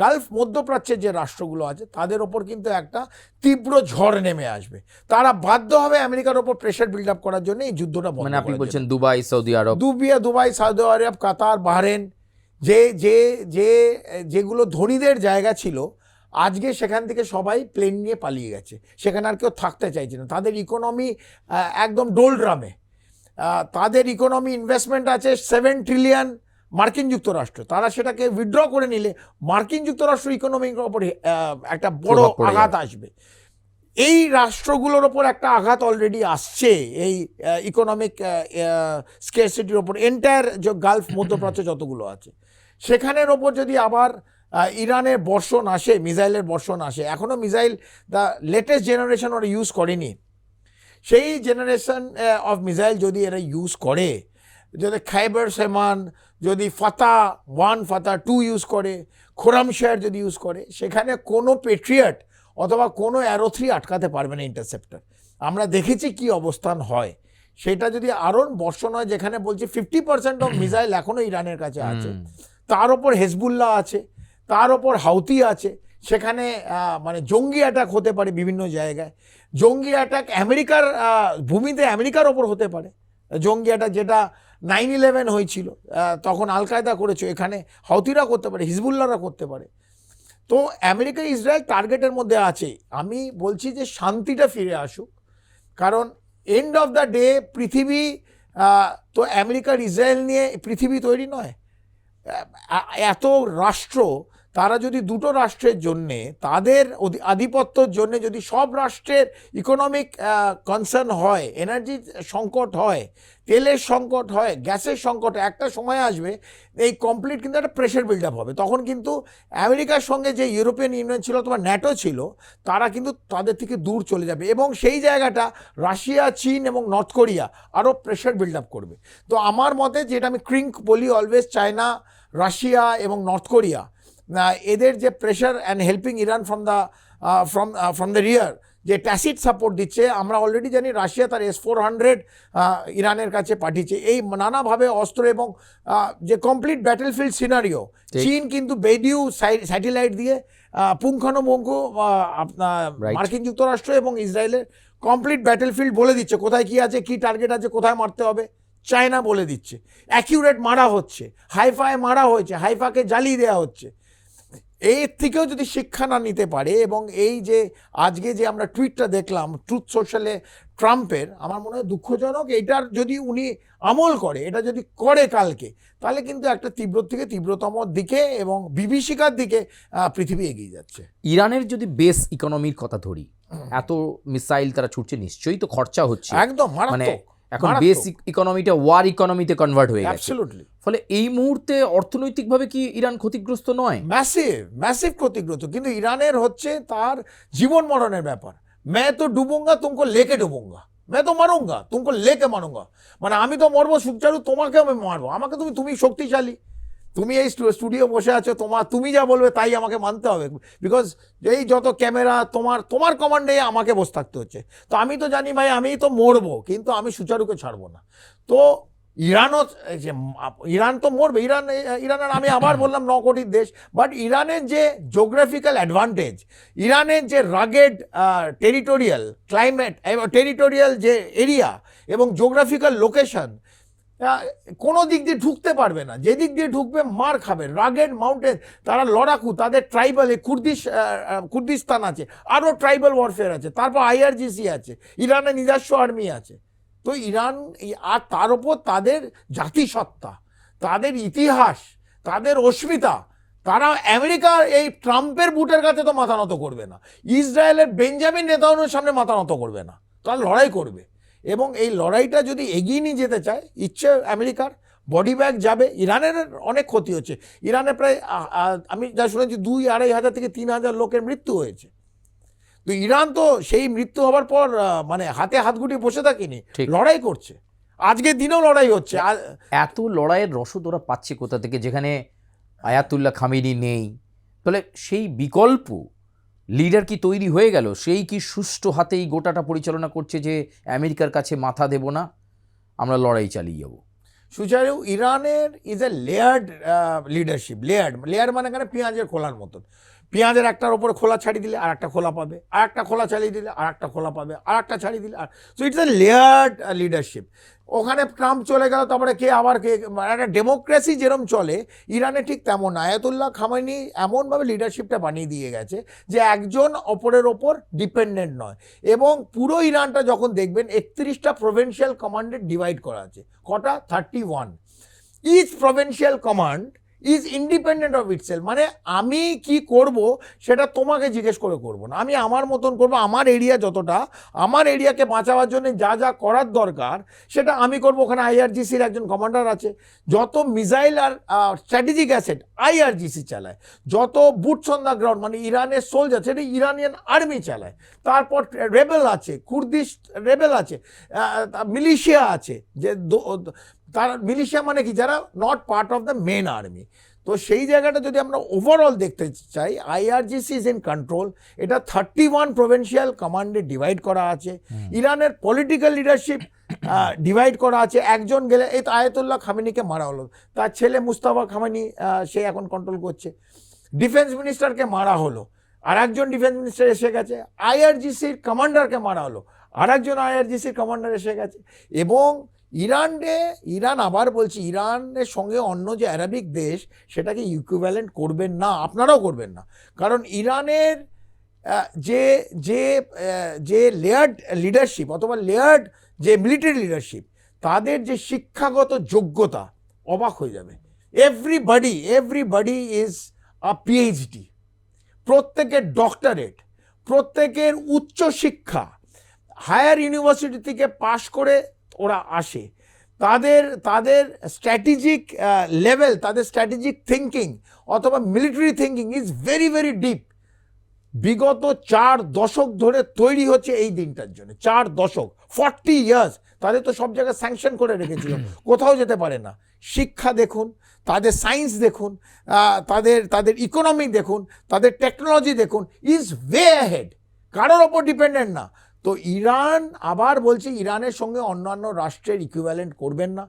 গালফ মধ্যপ্রাচ্যের যে রাষ্ট্রগুলো আছে তাদের ওপর কিন্তু একটা তীব্র ঝড় নেমে আসবে। তারা বাধ্য হবে আমেরিকার ওপর প্রেশার বিল্ড আপ করার জন্য এই যুদ্ধটা বন্ধ মানে আপনি করার বলছেন জন্য। দুবাই, সৌদি আরব, দুবাই, সৌদি আরব, কাতার, বাহরেন, যে যে যে যেগুলো ধনীদের জায়গা ছিল, আজকে সেখান থেকে সবাই প্লেন নিয়ে পালিয়ে গেছে, সেখানে আর কেউ থাকতে চাইছে না। তাদের ইকোনমি একদম ডোলড্রামে, তাদের ইকোনমি ইনভেস্টমেন্ট আছে 7 ট্রিলিয়ন মার্কিন যুক্তরাষ্ট্র। তারা সেটাকে উইথড্র করে নিলে মার্কিন যুক্তরাষ্ট্র ইকোনমির ওপর একটা বড় প্রভাব পড়ে আঘাত আসবে। এই রাষ্ট্রগুলোর ওপর একটা আঘাত অলরেডি আসছে এই ইকোনমিক স্কেরসিটির ওপর। এন্টায়ার যে গালফ মধ্যপ্রাচ্য যতগুলো আছে সেখানের ওপর যদি আবার ইরানের বর্ষণ আসে, মিসাইলের বর্ষণ আসে, এখনও মিসাইল দ্য লেটেস্ট জেনারেশন ওরা ইউজ করেনি, সেই জেনারেশন অফ মিসাইল যদি এরা ইউজ করে, যদি খাইবার সেমান, যদি ফাতা 1 ফাতা 2 ইউজ করে, খোরামশেয়ার যদি ইউজ করে, সেখানে কোনো পেট্রিয়ট অথবা কোনো অ্যারো 3 আটকাতে পারবে না, ইন্টারসেপ্টর। আমরা দেখেছি কি অবস্থান হয়। সেটা যদি আরও বর্ষণ হয়, যেখানে বলছি 50% অফ মিসাইল এখনও ইরানের কাছে আছে, তার ওপর হেজবুল্লাহ আছে, তার ওপর হাউতি আছে, সেখানে মানে জঙ্গি অ্যাটাক হতে পারে বিভিন্ন জায়গায়। জঙ্গি অ্যাটাক আমেরিকার ভূমিতে আমেরিকার ওপর হতে পারে। জঙ্গি অ্যাটাক যেটা 9/11 হয়েছিল, তখন আল কায়দা করেছে, এখানে হাউতিরা করতে পারে, হিজবুল্লাহরা করতে পারে। তো আমেরিকা ইসরায়েল টার্গেটের মধ্যে আছে। আমি বলছি যে শান্তিটা ফিরে আসুক, কারণ এন্ড অফ দ্য ডে পৃথিবী তো আমেরিকার ইসরায়েল নিয়ে পৃথিবী তৈরি নয়। এত রাষ্ট্র, তারা যদি দুটো রাষ্ট্রের জন্যে, তাদের আধিপত্যর জন্য যদি সব রাষ্ট্রের ইকোনমিক কনসার্ন হয়, এনার্জি সংকট হয়, তেলের সংকট হয়, গ্যাসের সংকট, একটা সময় আসবে এই কমপ্লিট কিন্তু একটা প্রেশার বিল্ড আপ হবে। তখন কিন্তু আমেরিকার সঙ্গে যে ইউরোপিয়ান ইউনিয়ন ছিল অথবা ন্যাটো ছিল, তারা কিন্তু তাদের থেকে দূর চলে যাবে, এবং সেই জায়গাটা রাশিয়া, চীন এবং নর্থ কোরিয়া আরও প্রেশার বিল্ড আপ করবে। তো আমার মতে, যেটা আমি ক্রিঙ্ক বলি অলওয়েজ, চায়না, রাশিয়া এবং নর্থ কোরিয়া, এদের যে pressure and helping Iran from the rear, যে ট্যাসিট সাপোর্ট দিচ্ছে। আমরা অলরেডি জানি রাশিয়া তার S-400 ইরানের কাছে পাঠিয়েছে, এই নানাভাবে অস্ত্র, এবং যে কমপ্লিট ব্যাটেলফিল্ড সিনারিও, চীন কিন্তু বেডিউ স্যাটেলাইট দিয়ে পুঙ্খানুপুঙ্খ আপনার মার্কিন যুক্তরাষ্ট্র এবং ইসরায়েলের কমপ্লিট ব্যাটেলফিল্ড বলে দিচ্ছে, কোথায় কি আছে, কি টার্গেট আছে, কোথায় মারতে হবে। চায়না বলে দিচ্ছে, অ্যাকিউরেট মারা হচ্ছে, হাইফায় মারা হয়েছে, হাইফাকে জ্বালিয়ে দেওয়া হচ্ছে। এর থেকেও যদি শিক্ষা না নিতে পারে, এবং এই যে আজকে যে আমরা টুইটটা দেখলাম ট্রুথ সোশ্যালে ট্রাম্পের, আমার মনে হয় দুঃখজনক। এটার যদি উনি আমল করে, এটা যদি করে কালকে, তাহলে কিন্তু একটা তীব্র থেকে তীব্রতম দিকে এবং বিভীষিকার দিকে পৃথিবী এগিয়ে যাচ্ছে। ইরানের যদি বেস ইকোনমির কথা ধরি, এত মিসাইল তারা ছুটছে, নিশ্চয়ই তো খরচা হচ্ছে, একদম মারাত্মক। এখন বেস ইকোনমিটা ওয়ার ইকোনমিতে কনভার্ট হয়ে গেছে। অ্যাবসলিউটলি। ফলে এই মুহূর্তে অর্থনৈতিকভাবে কি ইরান ক্ষতিগ্রস্ত নয়? ম্যাসিভ ক্ষতিগ্রস্ত, কিন্তু ইরানের হচ্ছে তার জীবন মরণের ব্যাপার। मैं तो डूबूंगा तुमको लेके डूबूंगा, मैं तो मरूंगा तुमको लेके मारूंगा। মানে আমি তো মরবো সুচারু, তোমাকে আমি মারবো। আমাকে তুমি শক্তিশালী, তুমি এই স্টুডিও বসে আছো, তুমি যা বলবে তাই আমাকে মানতে হবে, বিকজ এই যত ক্যামেরা তোমার কমান্ডে আমাকে বসে থাকতে হচ্ছে। তো আমি তো জানি ভাই, আমি তো মরবো, কিন্তু আমি সুচারুকে ছাড়বো না। তো ইরান তো মরবে। ইরানের আমি আবার বললাম 9 কোটির দেশ, বাট ইরানের যে জিওগ্রাফিক্যাল অ্যাডভান্টেজ, ইরানের যে রাগেড টেরিটোরিয়াল ক্লাইমেট, টেরিটোরিয়াল যে এরিয়া এবং জিওগ্রাফিক্যাল লোকেশন, কোনো দিক দিয়ে ঢুকতে পারবে না। যে দিক দিয়ে ঢুকবে মার খাবে। রাগেড মাউন্টেন, তারা লড়াকু, তাদের ট্রাইবাল কুর্দিস্তান আছে, আরও ট্রাইবাল ওয়ারফেয়ার আছে, তারপর IRGC আছে, ইরানের নিজস্ব আর্মি আছে। তো ইরান, আর তার উপর তাদের জাতিসত্তা, তাদের ইতিহাস, তাদের অস্মিতা, তারা আমেরিকার এই ট্রাম্পের বুটের কাছে তো মাথা নত করবে না, ইসরায়েলের বেঞ্জামিন নেতানিয়াহুর সামনে মাথা নত করবে না, তারা লড়াই করবে। এবং এই লড়াইটা যদি এগিয়ে নিয়ে যেতে চায়, ইচ্ছে আমেরিকার বডি ব্যাগ যাবে। ইরানের অনেক ক্ষতি হচ্ছে। ইরানে প্রায় আমি যা শুনেছি 2-2.5 হাজার থেকে 3 হাজার লোকের মৃত্যু হয়েছে। তো ইরান তো সেই মৃত্যু হওয়ার পর মানে হাতে হাত গুটিয়ে বসে থাকেনি, লড়াই করছে। আজকের দিনেও লড়াই হচ্ছে। এত লড়াইয়ের রসদ ওরা পাচ্ছে কোথা থেকে, যেখানে আয়াতুল্লাহ খামেনি নেই? তাহলে সেই বিকল্প লিডার কি তৈরি হয়ে গেল? সেই কি সুষ্ঠু হাতেই গোটাটা পরিচালনা করছে যে আমেরিকার কাছে মাথা দেব না, আমরা লড়াই চালিয়ে যাব? সুচারু ইরানের is a layered leadership. Layer মানে এখানে পেঁয়াজের খোলার মতন। পেঁয়াজের একটার ওপরে খোলা ছাড়িয়ে দিলে আর একটা খোলা পাবে, আর একটা খোলা ছাড়িয়ে দিলে আর একটা খোলা পাবে, আর একটা ছাড়িয়ে দিলে আর, so it's a layered leadership. ওখানে ট্রাম্প চলে গেল, তারপরে কে আবার কে, একটা ডেমোক্রেসি যেরকম চলে ইরানে ঠিক তেমন। আয়াতুল্লাহ খামেনি এমনভাবে লিডারশিপটা বানিয়ে দিয়ে গেছে যে একজন অপরের ওপর ডিপেন্ডেন্ট নয়। এবং পুরো ইরানটা যখন দেখবেন 31টা প্রভিন্সিয়াল কমান্ডে ডিভাইড করা আছে। কটা? 31। Each provincial command is independent of itself. মানে আমি কি করব সেটা তোমাকে জিজ্ঞেস করে করব না, আমি আমার মতন করব। আমার এরিয়া যতটা, আমার এরিয়াকে বাঁচাবার জন্য যা যা করার দরকার সেটা আমি করব। ওখানে আইআরজিসির একজন কমান্ডার আছে। যত মিসাইল আর স্ট্র্যাটেজিক অ্যাসেট আইআরজিসি চালায়। যত বুটস অন দ্য গ্রাউন্ড মানে ইরানের সোলজার, সেটা ইরানিয়ান আর্মি চালায়। তারপর রেবেল আছে, কুর্দিশ রেবেল আছে, মিলিশিয়া আছে। যে তারা মিলিশিয়া মানে কি, যারা not part of the main army. তো সেই জায়গাটা যদি আমরা ওভারঅল দেখতে চাই, আইআরজিসি ইজ ইন কন্ট্রোল। এটা 31 প্রভিন্সিয়াল কমান্ডে ডিভাইড করা আছে। ইরানের পলিটিক্যাল লিডারশিপ ডিভাইড করা আছে। একজন গেলে, এই তো আয়াতুল্লাহ খামেনিকে মারা হলো, তার ছেলে মুস্তাফা খামেনি সে এখন কন্ট্রোল করছে। ডিফেন্স মিনিস্টারকে মারা হলো, আর একজন ডিফেন্স মিনিস্টার এসে গেছে। আইআরজিসির কমান্ডারকে মারা হলো, আর একজন আইআরজিসির কমান্ডার এসে গেছে। এবং ইরান আবার বলছি, ইরানের সঙ্গে অন্য যে আরবিক দেশ সেটাকে ইকুইভ্যালেন্ট করবেন না, আপনারাও করবেন না। কারণ ইরানের যে যে যে লেয়ার্ড লিডারশিপ অথবা লেয়ার্ড যে মিলিটারি লিডারশিপ, তাদের যে শিক্ষাগত যোগ্যতা, অবাক হয়ে যাবে। এভরিবডি ইজ আ পিএইচডি, প্রত্যেকের ডক্টরেট, প্রত্যেকের উচ্চ শিক্ষা, হায়ার ইউনিভার্সিটি থেকে পাশ করে ওরা আসে। তাদের স্ট্র্যাটেজিক লেভেল, তাদের স্ট্র্যাটেজিক থিঙ্কিং অথবা military thinking is very very deep. বিগত 4 দশক ধরে তৈরি হচ্ছে এই দিনটার জন্য। 4 দশক, 40 ইয়ার্স। তাদের তো সব জায়গায় স্যাংশন করে রেখেছিল, কোথাও যেতে পারে না। শিক্ষা দেখুন, তাদের সায়েন্স দেখুন, তাদের ইকোনমি দেখুন, তাদের টেকনোলজি দেখুন, ইজ ওয়ে অ্যাহেড, কারোর ওপর ডিপেন্ডেন্ট না। তো ইরান, আবার বলছি, ইরানের সঙ্গে অন্যান্য রাষ্ট্রের ইকুইভ্যালেন্ট করবেন না।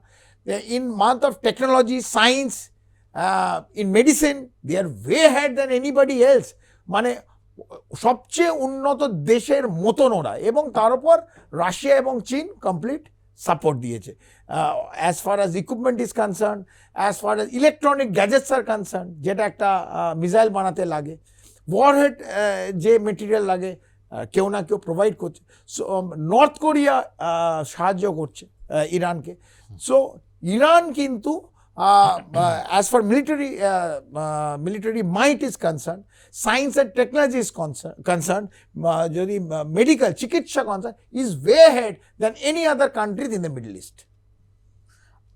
In month of technology, science, in medicine, they are way ahead than anybody else. মানে সবচেয়ে উন্নত দেশের মতন ওরা। এবং তার উপর রাশিয়া এবং চীন কমপ্লিট সাপোর্ট দিয়েছে as far as equipment is concern, as far as electronic gadgets R concern, যেটা একটা মিসাইল বানাতে লাগে, ওয়ারহেড যে মেটেরিয়াল লাগে, কেউ না কেউ প্রোভাইড করছে। সো নর্থ কোরিয়া সাহায্য করছে ইরানকে। সো ইরান কিন্তু as far military might is concerned, science and technology is concerned, যদি মেডিকেল চিকিৎসা concerned, is way ahead than any other countries in the Middle East.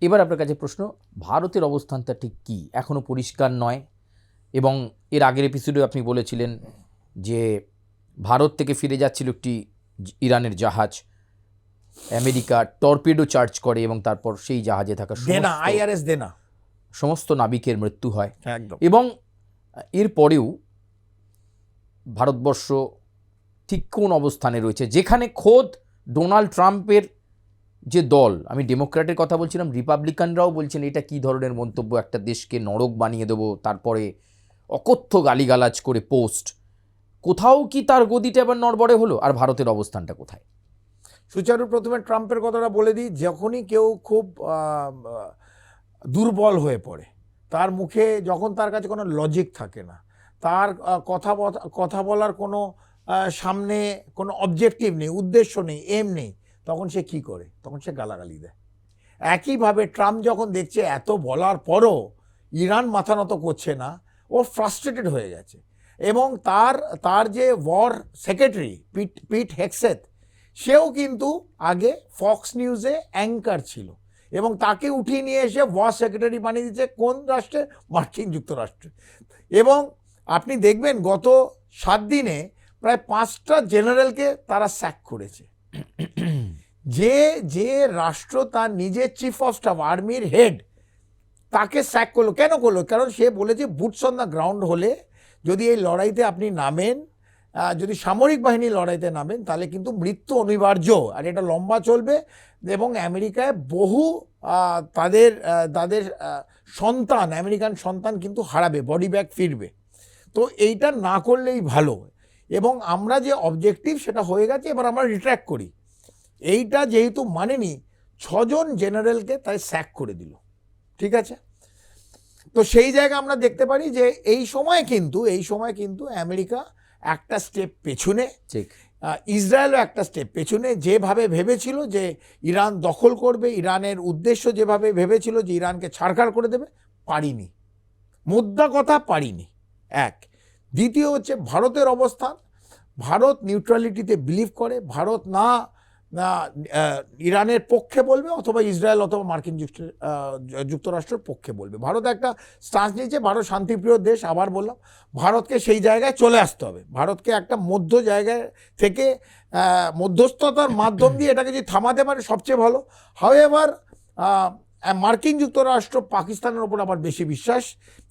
এবার আপনার কাছে প্রশ্ন, ভারতের অবস্থানটা ঠিক কী? এখনও পরিষ্কার নয়। এবং এর আগের এপিসোডে আপনি বলেছিলেন যে ভারত থেকে ফিরে যাচ্ছিল একটি ইরানের জাহাজ, আমেরিকা টর্পেডো চার্জ করে এবং তারপর সেই জাহাজে থাকা সমস্ত নাবিকের মৃত্যু হয়। এবং এরপরেও ভারতবর্ষ ঠিক কোন অবস্থানে রয়েছে, যেখানে খোদ ডোনাল্ড ট্রাম্পের যে দল, আমি ডেমোক্র্যাটের কথা বলছিলাম, রিপাবলিকানরাও বলছেন এটা কী ধরনের মন্তব্য, একটা দেশকে নরক বানিয়ে দেবো, তারপরে অকথ্য গালিগালাজ করে পোস্ট। কোথাও কি তার গদিটা এবার নড়বড়ে হলো? আর ভারতের অবস্থানটা কোথায়? সুচারু, প্রথমে ট্রাম্পের কথাটা বলে দিই। যখনই কেউ খুব দুর্বল হয়ে পড়ে, তার মুখে যখন তার কাছে কোনো লজিক থাকে না, তার কথা বলার কোনো সামনে কোনো অবজেক্টিভ নেই, উদ্দেশ্য নেই, এম নেই, তখন সে কি করে? তখন সে গালাগালি দেয়। একইভাবে ট্রাম্প যখন দেখছে এত বলার পরও ইরান মাথা নত করছে না, ও ফ্রাস্ট্রেটেড হয়ে গেছে। এবং তার যে ওয়ার সেক্রেটারি পিট হেগসেথ, সেও কিন্তু আগে ফক্স নিউজে অ্যাঙ্কার ছিল, এবং তাকে উঠিয়ে নিয়ে এসে ওয়ার সেক্রেটারি বানিয়ে দিচ্ছে। কোন রাষ্ট্রে? মার্কিন যুক্তরাষ্ট্রে। এবং আপনি দেখবেন গত 7 দিনে প্রায় 5টা জেনারেলকে তারা স্যাক করেছে। যে রাষ্ট্র তার নিজের চিফ অফ স্টাফ, আর্মির হেড, তাকে স্যাক করলো। কেন করলো? কারণ সে বলেছে বুটস অন দ্য গ্রাউন্ড হলে, যদি এই লড়াইতে আপনি নামেন, যদি সামরিক বাহিনী লড়াইতে নামেন তাহলে কিন্তু মৃত্যু অনিবার্য, আর এটা লম্বা চলবে এবং আমেরিকায় বহু তাদের তাদের সন্তান, আমেরিকান সন্তান কিন্তু হারাবে, বডি ব্যাগ ফিরবে। তো এইটা না করলেই ভালো। এবং আমরা যে অবজেক্টিভ সেটা হয়ে গেছে, এবার আমরা রিট্র্যাক্ট করি। এইটা যেহেতু মানেনি, 6 জন জেনারেলকে তাই স্যাক করে দিল, ঠিক আছে। তো সেই জায়গায় আমরা দেখতে পারি যে এই সময় কিন্তু আমেরিকা একটা স্টেপ পেছনে, ঠিক ইসরায়েলও একটা স্টেপ পেছনে। যেভাবে ভেবেছিল যে ইরান দখল করবে, ইরানের উদ্দেশ্য যেভাবে ভেবেছিল যে ইরানকে ছাড়খাড় করে দেবে, পারিনি, মোদ্দা কথা পারিনি। এক। দ্বিতীয় হচ্ছে ভারতের অবস্থান। ভারত নিউট্রালিটিতে বিলিভ করে। ভারত না ইরানের পক্ষে বলবে, অথবা ইসরায়েল অথবা মার্কিন যুক্তরাষ্ট্রের পক্ষে বলবে। ভারত একটা স্টান্স নিয়েছে, ভারত শান্তিপ্রিয় দেশ। আবার বললাম, ভারতকে সেই জায়গায় চলে আসতে হবে। ভারতকে একটা মধ্য জায়গায় থেকে মধ্যস্থতার মাধ্যম দিয়ে এটাকে যদি থামাতে পারে সবচেয়ে ভালো। হাউএভার মার্কিন যুক্তরাষ্ট্র পাকিস্তানের ওপর আবার বেশি বিশ্বাস।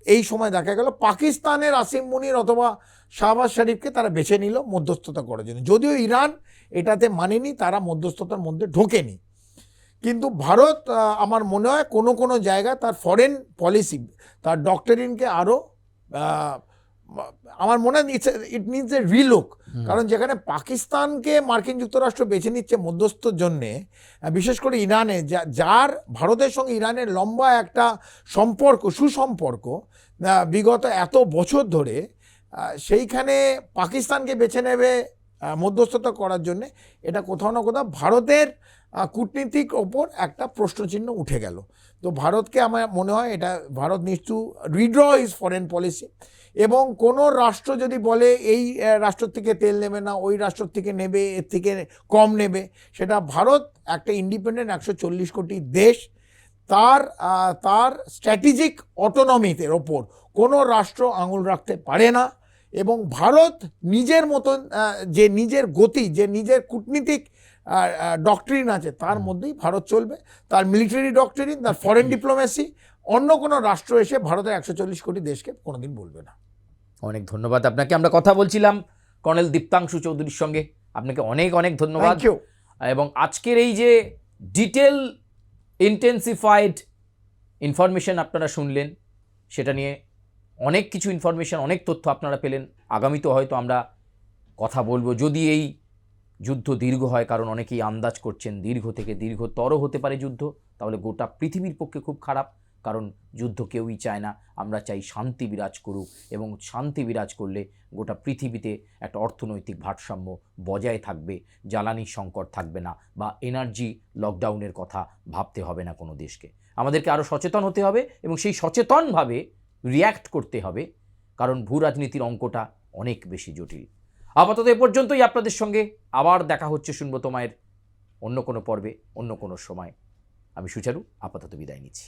এই সময় দেখা গেল পাকিস্তানের আসিম মুনির অথবা শাহবাজ শরীফকে তারা বেছে নিল মধ্যস্থতা করার জন্য। যদিও ইরান এটাতে মানেনি, তারা মধ্যস্থতার মধ্যে ঢোকেনি। কিন্তু ভারত আমার মনে হয় কোনো জায়গায় তার ফরেন পলিসি, তার ডক্টরিনকে আরও আমার মনে হয় ইট নিডস এ রিলুক। কারণ যেখানে পাকিস্তানকে মার্কিন যুক্তরাষ্ট্র বেছে নিচ্ছে মধ্যস্থর জন্যে, বিশেষ করে ইরানে, যার ভারতের সঙ্গে ইরানের লম্বা একটা সুসম্পর্ক বিগত এত বছর ধরে, সেইখানে পাকিস্তানকে বেছে নেবে মধ্যস্থতা করার জন্যে, এটা কোথাও না কোথাও ভারতের কূটনীতিক ওপর একটা প্রশ্নচিহ্ন উঠে গেল। তো ভারতকে আমার মনে হয় এটা Bharat needs to redraw his foreign policy. এবং কোনো রাষ্ট্র যদি বলে এই রাষ্ট্র থেকে তেল নেবে না, ওই রাষ্ট্র থেকে নেবে, এর থেকে কম নেবে, সেটা ভারত একটা ইন্ডিপেন্ডেন্ট 140 কোটি দেশ, তার স্ট্র্যাটেজিক অটোনমিতে ওপর কোনো রাষ্ট্র আঙুল রাখতে পারে না। এবং ভারত নিজের মতন যে নিজের গতি, যে নিজের কূটনীতিক ডক্ট্রিন আছে, তার মধ্যেই ভারত চলবে। তার মিলিটারি ডক্ট্রিন, তার ফরেন ডিপ্লোমেসি, অন্য কোনো রাষ্ট্র এসে ভারতের 140 কোটি দেশকে কোনোদিন বলবে না। অনেক ধন্যবাদ আপনাকে। আমরা কথা বলছিলাম কর্নেল দীপ্তাংশু চৌধুরীর সঙ্গে। আপনাকে অনেক ধন্যবাদ। এবং আজকের এই যে ডিটেল ইন্টেন্সিফাইড ইনফরমেশন আপনারা শুনলেন, সেটা নিয়ে অনেক কিছু ইনফরমেশন, অনেক তথ্য আপনারা পেলেন। আগামীতে হয়তো আমরা কথা বলবো, যদি এই যুদ্ধ দীর্ঘ হয়, কারণ অনেকেই আন্দাজ করছেন দীর্ঘ থেকে দীর্ঘতর হতে পারে যুদ্ধ, তাহলে গোটা পৃথিবীর পক্ষে খুব খারাপ। কারণ যুদ্ধ কেউই চায় না, আমরা চাই শান্তি বিরাজ করুক, এবং শান্তি বিরাজ করলে গোটা পৃথিবীতে একটা অর্থনৈতিক ভারসাম্য বজায় থাকবে, জ্বালানির সংকট থাকবে না, বা এনার্জি লকডাউনের কথা ভাবতে হবে না কোনো দেশকে। আমাদেরকে আরও সচেতন হতে হবে এবং সেই সচেতনভাবে রিয়্যাক্ট করতে হবে, কারণ ভূ রাজনীতির অঙ্কটা অনেক বেশি জটিল। আপাতত এ পর্যন্তই। আপনাদের সঙ্গে আবার দেখা হচ্ছে শুনবো তোমায়ের অন্য কোনো পর্বে, অন্য কোনো সময়। আমি সুচারু আপাতত বিদায় নিচ্ছি।